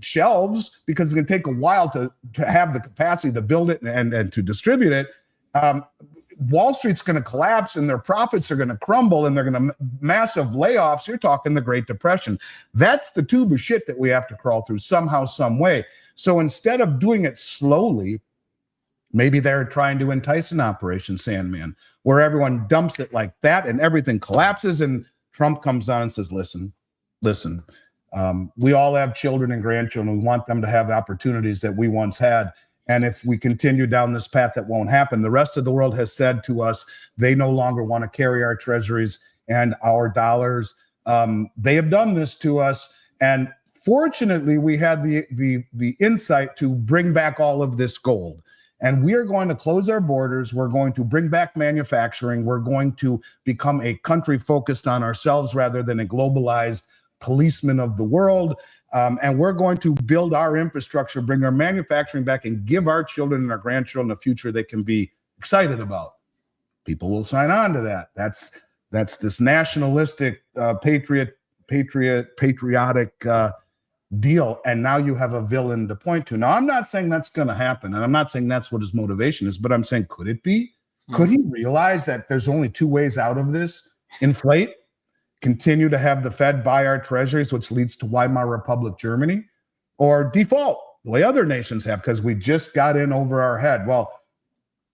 shelves, because it's going to take a while to have the capacity to build it and to distribute it. Wall Street's going to collapse and their profits are going to crumble and they're going to massive layoffs. You're talking the Great Depression. That's the tube of shit that we have to crawl through somehow, some way. So instead of doing it slowly, maybe they're trying to entice an Operation Sandman where everyone dumps it like that and everything collapses and Trump comes on and says, listen, we all have children and grandchildren. We want them to have opportunities that we once had. And if we continue down this path, that won't happen. The rest of the world has said to us, they no longer want to carry our treasuries and our dollars. They have done this to us. And fortunately, we had the insight to bring back all of this gold. And we are going to close our borders. We're going to bring back manufacturing. We're going to become a country focused on ourselves rather than a globalized policeman of the world. And we're going to build our infrastructure, bring our manufacturing back, and give our children and our grandchildren a future they can be excited about. People will sign on to that. That's this nationalistic, patriotic deal. And now you have a villain to point to. Now, I'm not saying that's going to happen, and I'm not saying that's what his motivation is, but I'm saying, could it be? Could he realize that there's only two ways out of this? Inflate, continue to have the Fed buy our treasuries, which leads to Weimar Republic Germany, or default the way other nations have, because we just got in over our head. Well,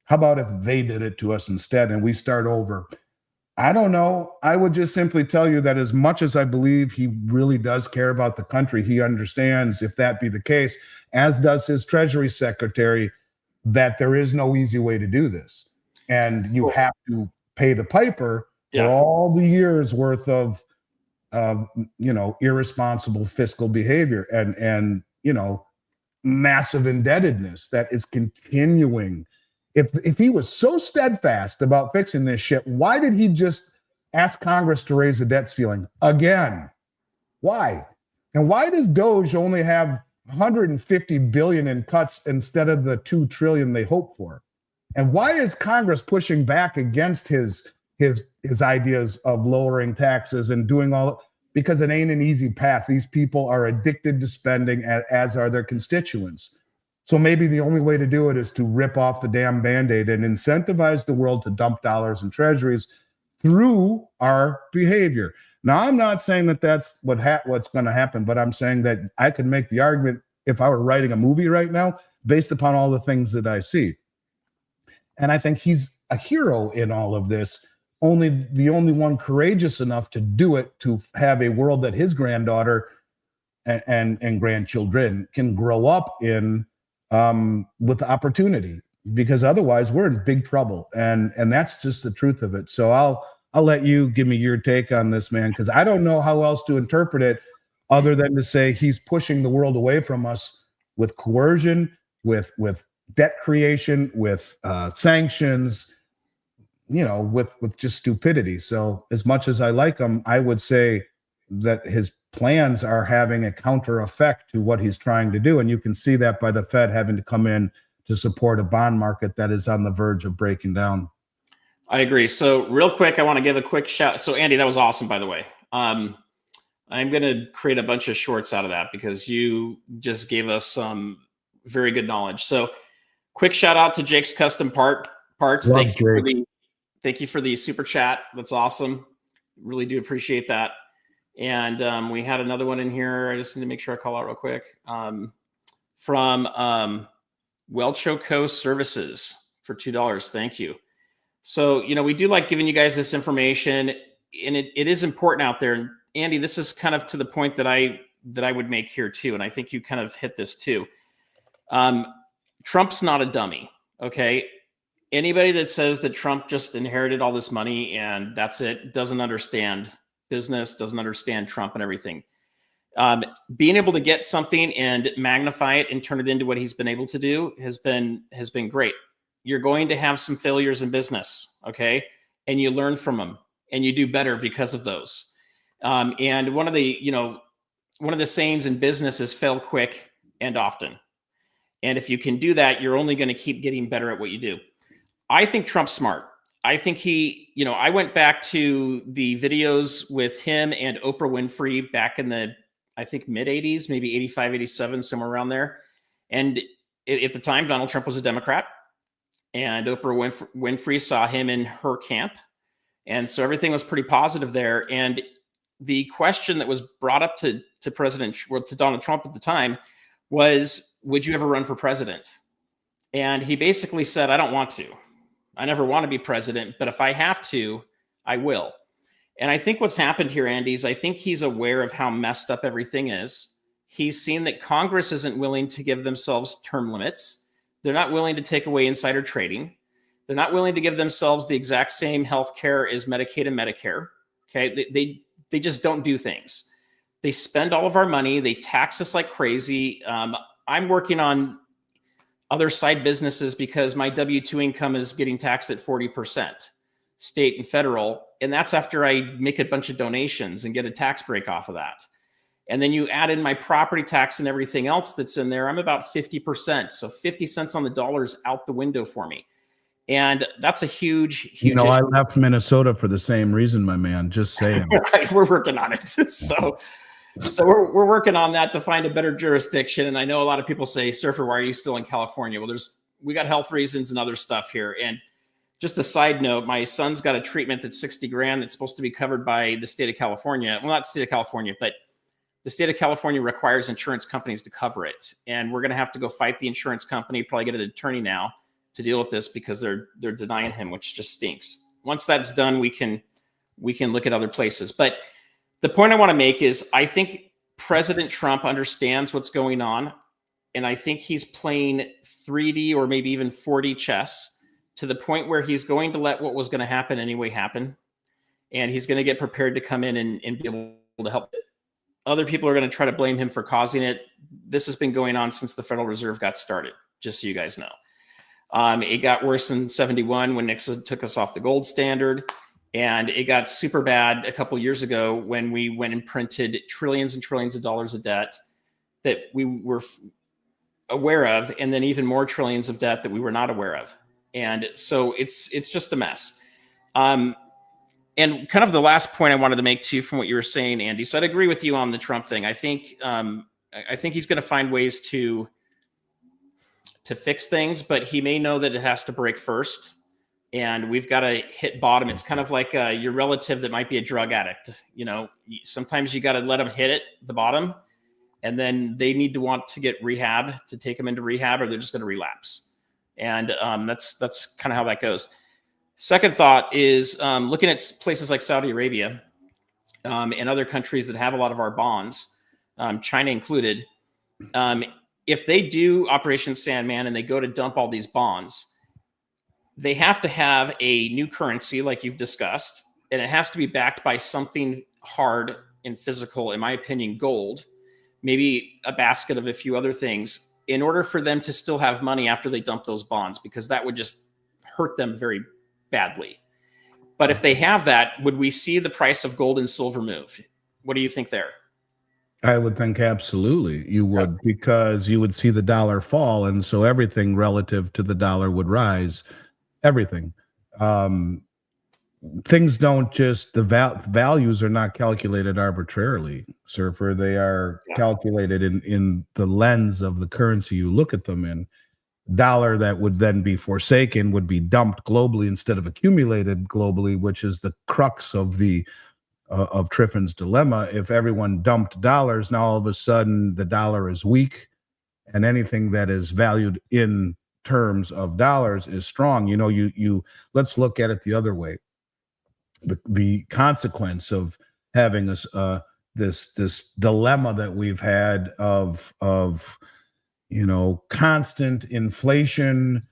How about if they did it to us instead and we start over? I don't know. I would just simply tell you that as much as I believe he really does care about the country, he understands, if that be the case, as does his Treasury Secretary, that there is no easy way to do this. And you have to pay the piper for all the years worth of irresponsible fiscal behavior and massive indebtedness that is continuing. If he was so steadfast about fixing this shit, why did he just ask Congress to raise the debt ceiling again? Why? And why does Doge only have 150 billion in cuts instead of the 2 trillion they hope for? And why is Congress pushing back against his ideas of lowering taxes and doing all? Because it ain't an easy path. These people are addicted to spending, as are their constituents. So maybe the only way to do it is to rip off the damn Band-Aid and incentivize the world to dump dollars in treasuries through our behavior. Now, I'm not saying that that's what's going to happen, but I'm saying that I could make the argument if I were writing a movie right now based upon all the things that I see. And I think he's a hero in all of this, the only one courageous enough to do it, to have a world that his granddaughter and grandchildren can grow up in with opportunity, because otherwise we're in big trouble. And that's just the truth of it. So I'll let you give me your take on this, man, because I don't know how else to interpret it other than to say he's pushing the world away from us with coercion, with debt creation, with sanctions, with just stupidity. So as much as I like him, I would say that his plans are having a counter effect to what he's trying to do. And you can see that by the Fed having to come in to support a bond market that is on the verge of breaking down. I agree. So real quick, I want to give a quick shout. So Andy, that was awesome, by the way. I'm going to create a bunch of shorts out of that because you just gave us some very good knowledge. So quick shout out to Jake's Custom Parts. Thank you for the super chat. That's awesome. Really do appreciate that. And we had another one in here. I just need to make sure I call out real quick. From Welcho Co. Services for $2. Thank you. So, we do like giving you guys this information, and it is important out there. And Andy, this is kind of to the point that I would make here too. And I think you kind of hit this too. Trump's not a dummy. Okay. Anybody that says that Trump just inherited all this money and that's it, doesn't understand business, doesn't understand Trump and everything. Being able to get something and magnify it and turn it into what he's been able to do has been great. You're going to have some failures in business, okay? And you learn from them and you do better because of those. And one of the sayings in business is fail quick and often. And if you can do that, you're only going to keep getting better at what you do. I think Trump's smart. I think I went back to the videos with him and Oprah Winfrey back in the, I think, mid 80s, maybe 85, 87, somewhere around there. And at the time, Donald Trump was a Democrat and Oprah Winfrey saw him in her camp. And so everything was pretty positive there. And the question that was brought up to Donald Trump at the time was, would you ever run for president? And he basically said, I don't want to. I never want to be president, but if I have to, I will. And I think what's happened here, Andy, is I think he's aware of how messed up everything is. He's seen that Congress isn't willing to give themselves term limits. They're not willing to take away insider trading. They're not willing to give themselves the exact same health care as Medicaid and Medicare. Okay, they just don't do things. They spend all of our money. They tax us like crazy. I'm working on other side businesses because my W-2 income is getting taxed at 40%, state and federal. And that's after I make a bunch of donations and get a tax break off of that. And then you add in my property tax and everything else that's in there, I'm about 50%. So 50 cents on the dollar is out the window for me. And that's a huge issue. I left Minnesota for the same reason, my man. Just saying. Right, we're working on it. So we're working on that to find a better jurisdiction. And I know a lot of people say, Surfer, why are you still in California? Well, we got health reasons and other stuff here. And just a side note, my son's got a treatment that's $60,000 that's supposed to be covered by the state of California. Well, not state of California, but the state of California requires insurance companies to cover it. And we're going to have to go fight the insurance company, probably get an attorney now to deal with this because they're denying him, which just stinks. Once that's done, we can look at other places. But the point I want to make is I think President Trump understands what's going on, and I think he's playing 3D or maybe even 4D chess to the point where he's going to let what was going to happen anyway happen, and he's going to get prepared to come in and be able to help. Other people are going to try to blame him for causing it. This has been going on since the Federal Reserve got started, just so you guys know. It got worse in 71 when Nixon took us off the gold standard. And it got super bad a couple of years ago when we went and printed trillions and trillions of dollars of debt that we were aware of, and then even more trillions of debt that we were not aware of. And so it's just a mess. And kind of the last point I wanted to make too from what you were saying, Andy. So I'd agree with you on the Trump thing. I think he's going to find ways to fix things, but he may know that it has to break first. And we've got to hit bottom. It's kind of like your relative that might be a drug addict. You know, sometimes you got to let them hit the bottom, and then they need to want to get rehab to take them into rehab, or they're just going to relapse. And that's kind of how that goes. Second thought is looking at places like Saudi Arabia and other countries that have a lot of our bonds, China included. If they do Operation Sandman and they go to dump all these bonds, they have to have a new currency like you've discussed, and it has to be backed by something hard and physical, in my opinion, gold, maybe a basket of a few other things, in order for them to still have money after they dump those bonds, because that would just hurt them very badly. But if they have that, would we see the price of gold and silver move? What do you think there? I would think absolutely you would, because you would see the dollar fall, and so everything relative to the dollar would rise. Everything. Things don't just, the values are not calculated arbitrarily, Surfer. They are calculated in the lens of the currency you look at them in. Dollar that would then be forsaken would be dumped globally instead of accumulated globally, which is the crux of the of Triffin's dilemma. If everyone dumped dollars, now all of a sudden the dollar is weak, and anything that is valued in terms of dollars is strong. You know, you let's look at it the other way. The consequence of having this dilemma that we've had of you know, constant inflation.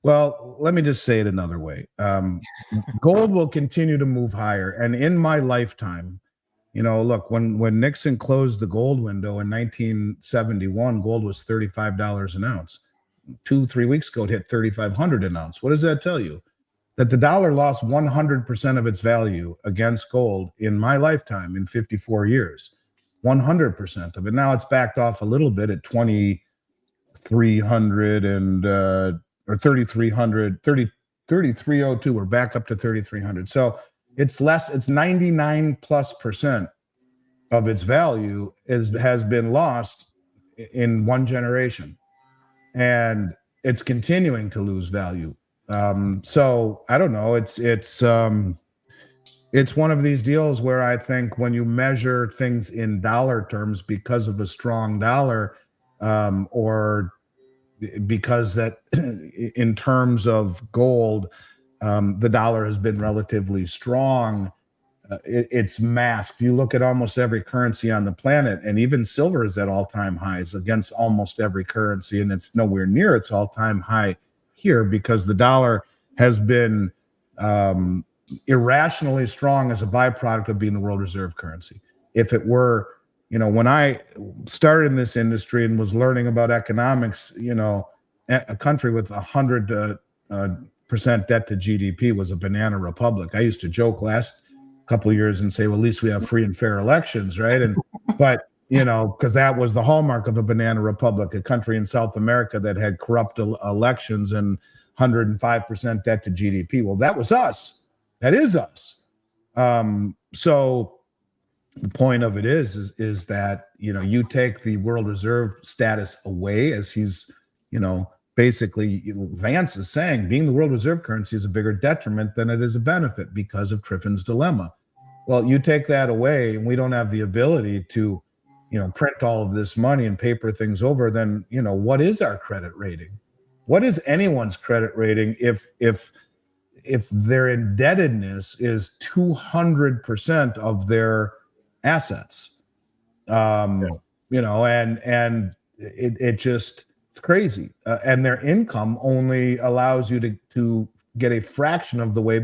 Well, let me just say it another way. Gold will continue to move higher, and in my lifetime, you know, look, when Nixon closed the gold window in 1971, gold was $35 an ounce. 2-3 weeks ago, it hit $3,500 an ounce. What does that tell you? That the dollar lost 100% of its value against gold in my lifetime in 54 years. 100% of it. Now it's backed off a little bit at 2,300 and or 3,300, 3,302. We're back up to 3,300. So it's less, it's 99+% of its value has been lost in one generation, and it's continuing to lose value. So I don't know. It's one of these deals where I think when you measure things in dollar terms because of a strong dollar, or because that in terms of gold, the dollar has been relatively strong. It's masked. You look at almost every currency on the planet, and even silver is at all-time highs against almost every currency, and it's nowhere near its all-time high here because the dollar has been irrationally strong as a byproduct of being the world reserve currency. If it were, you know, when I started in this industry and was learning about economics, you know, a country with 100% debt to GDP was a banana republic. I used to joke last couple of years and say, well, at least we have free and fair elections, right? And but you know, because that was the hallmark of a banana republic, a country in South America that had corrupt elections and 105% debt to GDP. Well, that was us. That is us. So the point of it is that, you know, you take the world reserve status away, as he's, you know, basically Vance is saying being the world reserve currency is a bigger detriment than it is a benefit because of Triffin's dilemma. Well, you take that away and we don't have the ability to, print all of this money and paper things over, then, what is our credit rating? What is anyone's credit rating if their indebtedness is 200% of their assets? And it's crazy. And their income only allows you to get a fraction of the way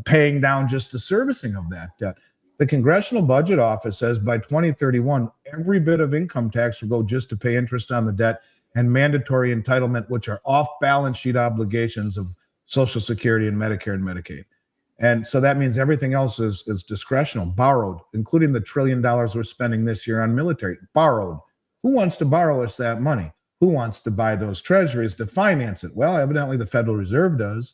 paying down just the servicing of that debt. The Congressional Budget Office says by 2031, every bit of income tax will go just to pay interest on the debt and mandatory entitlement, which are off-balance sheet obligations of Social Security and Medicare and Medicaid. And so that means everything else is discretional, borrowed, including the $1 trillion we're spending this year on military, borrowed. Who wants to borrow us that money? Who wants to buy those treasuries to finance it? Well, evidently the Federal Reserve does.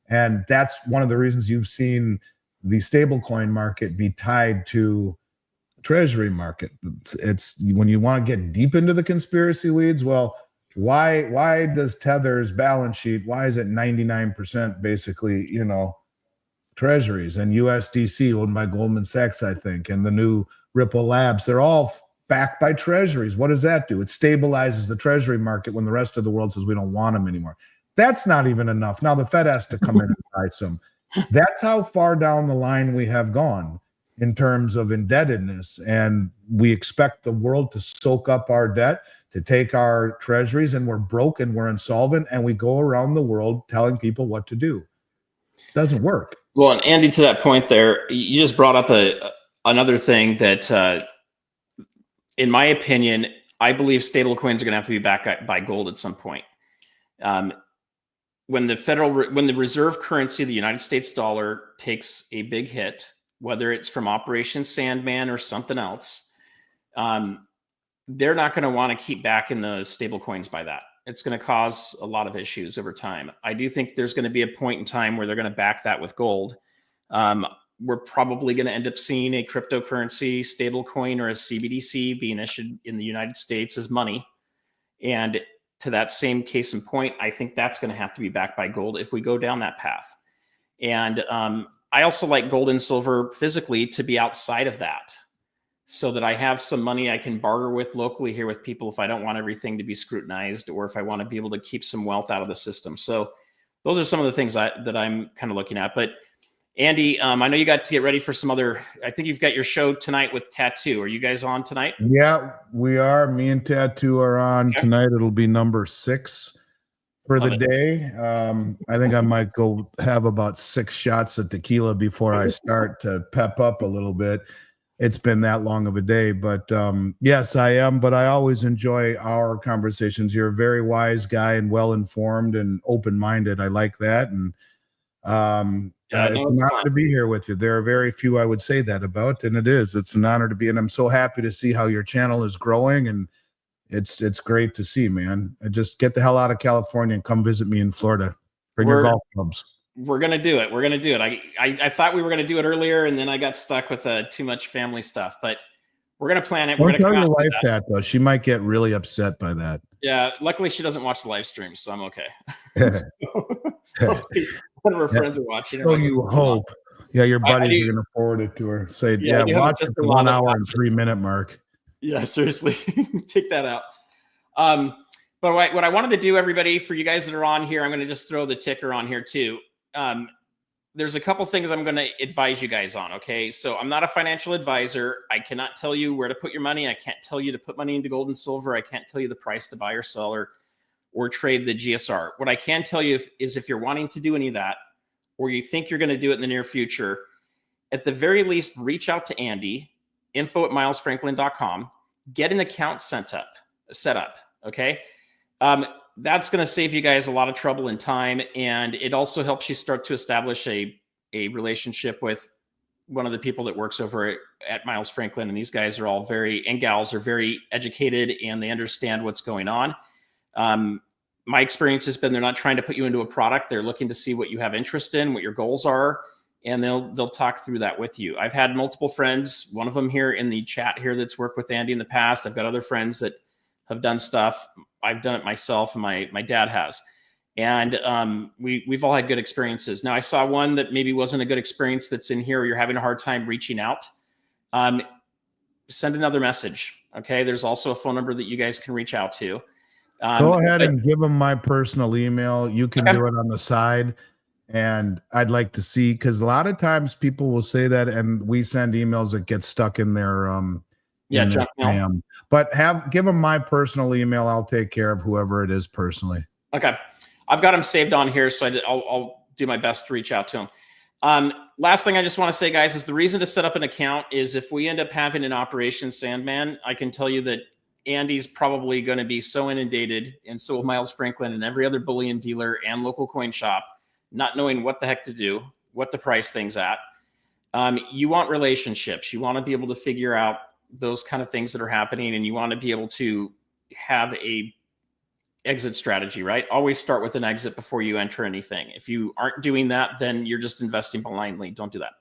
And that's one of the reasons you've seen the stablecoin market be tied to treasury market. It's when you want to get deep into the conspiracy weeds, well, why does Tether's balance sheet, why is it 99% basically, treasuries, and USDC owned by Goldman Sachs, I think, and the new Ripple Labs, they're all backed by treasuries. What does that do? It stabilizes the treasury market when the rest of the world says we don't want them anymore. That's not even enough. Now the Fed has to come in and buy some. That's how far down the line we have gone in terms of indebtedness. And we expect the world to soak up our debt, to take our treasuries, and we're broke and we're insolvent, and we go around the world telling people what to do. It doesn't work. Well, and Andy, to that point there, you just brought up another thing that, in my opinion, I believe stablecoins are going to have to be backed by gold at some point. When the reserve currency, the United States dollar, takes a big hit, whether it's from Operation Sandman or something else, they're not going to want to keep backing the stablecoins by that. It's going to cause a lot of issues over time. I do think there's going to be a point in time where they're going to back that with gold. We're probably going to end up seeing a cryptocurrency stablecoin or a CBDC being issued in the United States as money. And to that same case in point, I think that's going to have to be backed by gold if we go down that path. And I also like gold and silver physically to be outside of that, so that I have some money I can barter with locally here with people if I don't want everything to be scrutinized, or if I want to be able to keep some wealth out of the system. So those are some of the things that I'm kind of looking at. But Andy, I know you got to get ready for some other, I think you've got your show tonight with Tattoo. Are you guys on tonight? Yeah, we are. Me and Tattoo are on tonight. It'll be number 6 for the day. I think I might go have about 6 shots of tequila before I start to pep up a little bit. It's been that long of a day, but yes, I am. But I always enjoy our conversations. You're a very wise guy and well-informed and open-minded. I like that. And it's an honor to be here with you. There are very few I would say that about, and it's an honor to be. And I'm so happy to see how your channel is growing, and it's great to see, man. Just get the hell out of California and come visit me in Florida. Bring your golf clubs. We're going to do it. We're going to do it. I thought we were going to do it earlier, and then I got stuck with too much family stuff, but we're going to plan it. We're going to tell your wife that, though. She might get really upset by that. Yeah. Luckily she doesn't watch the live stream, so I'm okay. Hopefully one of her friends are watching. So you hope. Yeah. Your buddies are going to forward it to her. Say, watch the 1 hour and 3 minute mark. Yeah, seriously. Take that out. But what I wanted to do, everybody, for you guys that are on here, I'm going to just throw the ticker on here too. There's a couple things I'm going to advise you guys on. Okay. So I'm not a financial advisor. I cannot tell you where to put your money. I can't tell you to put money into gold and silver. I can't tell you the price to buy or sell or trade the GSR. What I can tell you is if you're wanting to do any of that, or you think you're going to do it in the near future, at the very least, reach out to Andy, info@milesfranklin.com, get an account set up. Okay. That's going to save you guys a lot of trouble and time. And it also helps you start to establish a relationship with one of the people that works over at Miles Franklin. And these guys are all and gals are very educated, and they understand what's going on. My experience has been they're not trying to put you into a product. They're looking to see what you have interest in, what your goals are, and they'll talk through that with you. I've had multiple friends, one of them here in the chat here that's worked with Andy in the past. I've got other friends that have done stuff. I've done it myself, and my dad has. And we've all had good experiences. Now, I saw one that maybe wasn't a good experience that's in here, where you're having a hard time reaching out. send another message. Okay. There's also a phone number that you guys can reach out to. Go ahead and give them my personal email. You can do it on the side. And I'd like to see, because a lot of times people will say that, and we send emails that get stuck in their junk mail. But give them my personal email. I'll take care of whoever it is personally. Okay, I've got them saved on here, so I'll do my best to reach out to them. Last thing I just want to say, guys, is the reason to set up an account is if we end up having an Operation Sandman, I can tell you that Andy's probably going to be so inundated, and so will Miles Franklin and every other bullion dealer and local coin shop, not knowing what the heck to do, what to price things at. You want relationships. You want to be able to figure out those kind of things that are happening, and you want to be able to have a exit strategy, right? Always start with an exit before you enter anything. If you aren't doing that, then you're just investing blindly. Don't do that.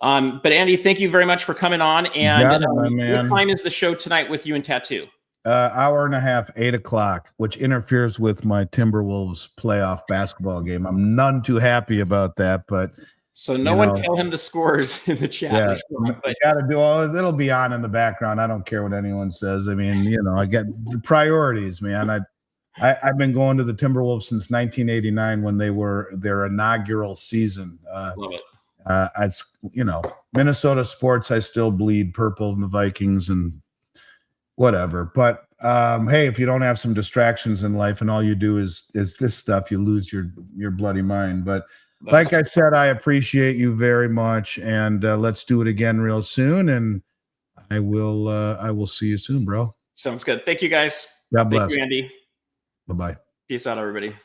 But Andy, thank you very much for coming on. And what time is the show tonight with you and Tattoo? Hour and a half, 8 o'clock, which interferes with my Timberwolves playoff basketball game. I'm none too happy about that, but so no one tell him the scores in the chat. Yeah, I got to do all. It'll be on in the background. I don't care what anyone says. I mean, I get the priorities, man. I've been going to the Timberwolves since 1989 when they were their inaugural season. Love it. It's Minnesota sports. I still bleed purple in the Vikings and whatever. But hey, if you don't have some distractions in life and all you do is this stuff, you lose your bloody mind. But like I said, I appreciate you very much, and let's do it again real soon. And I will see you soon, bro. Sounds good. Thank you, guys. God bless. Thank you, Andy. Bye-bye. Peace out, everybody.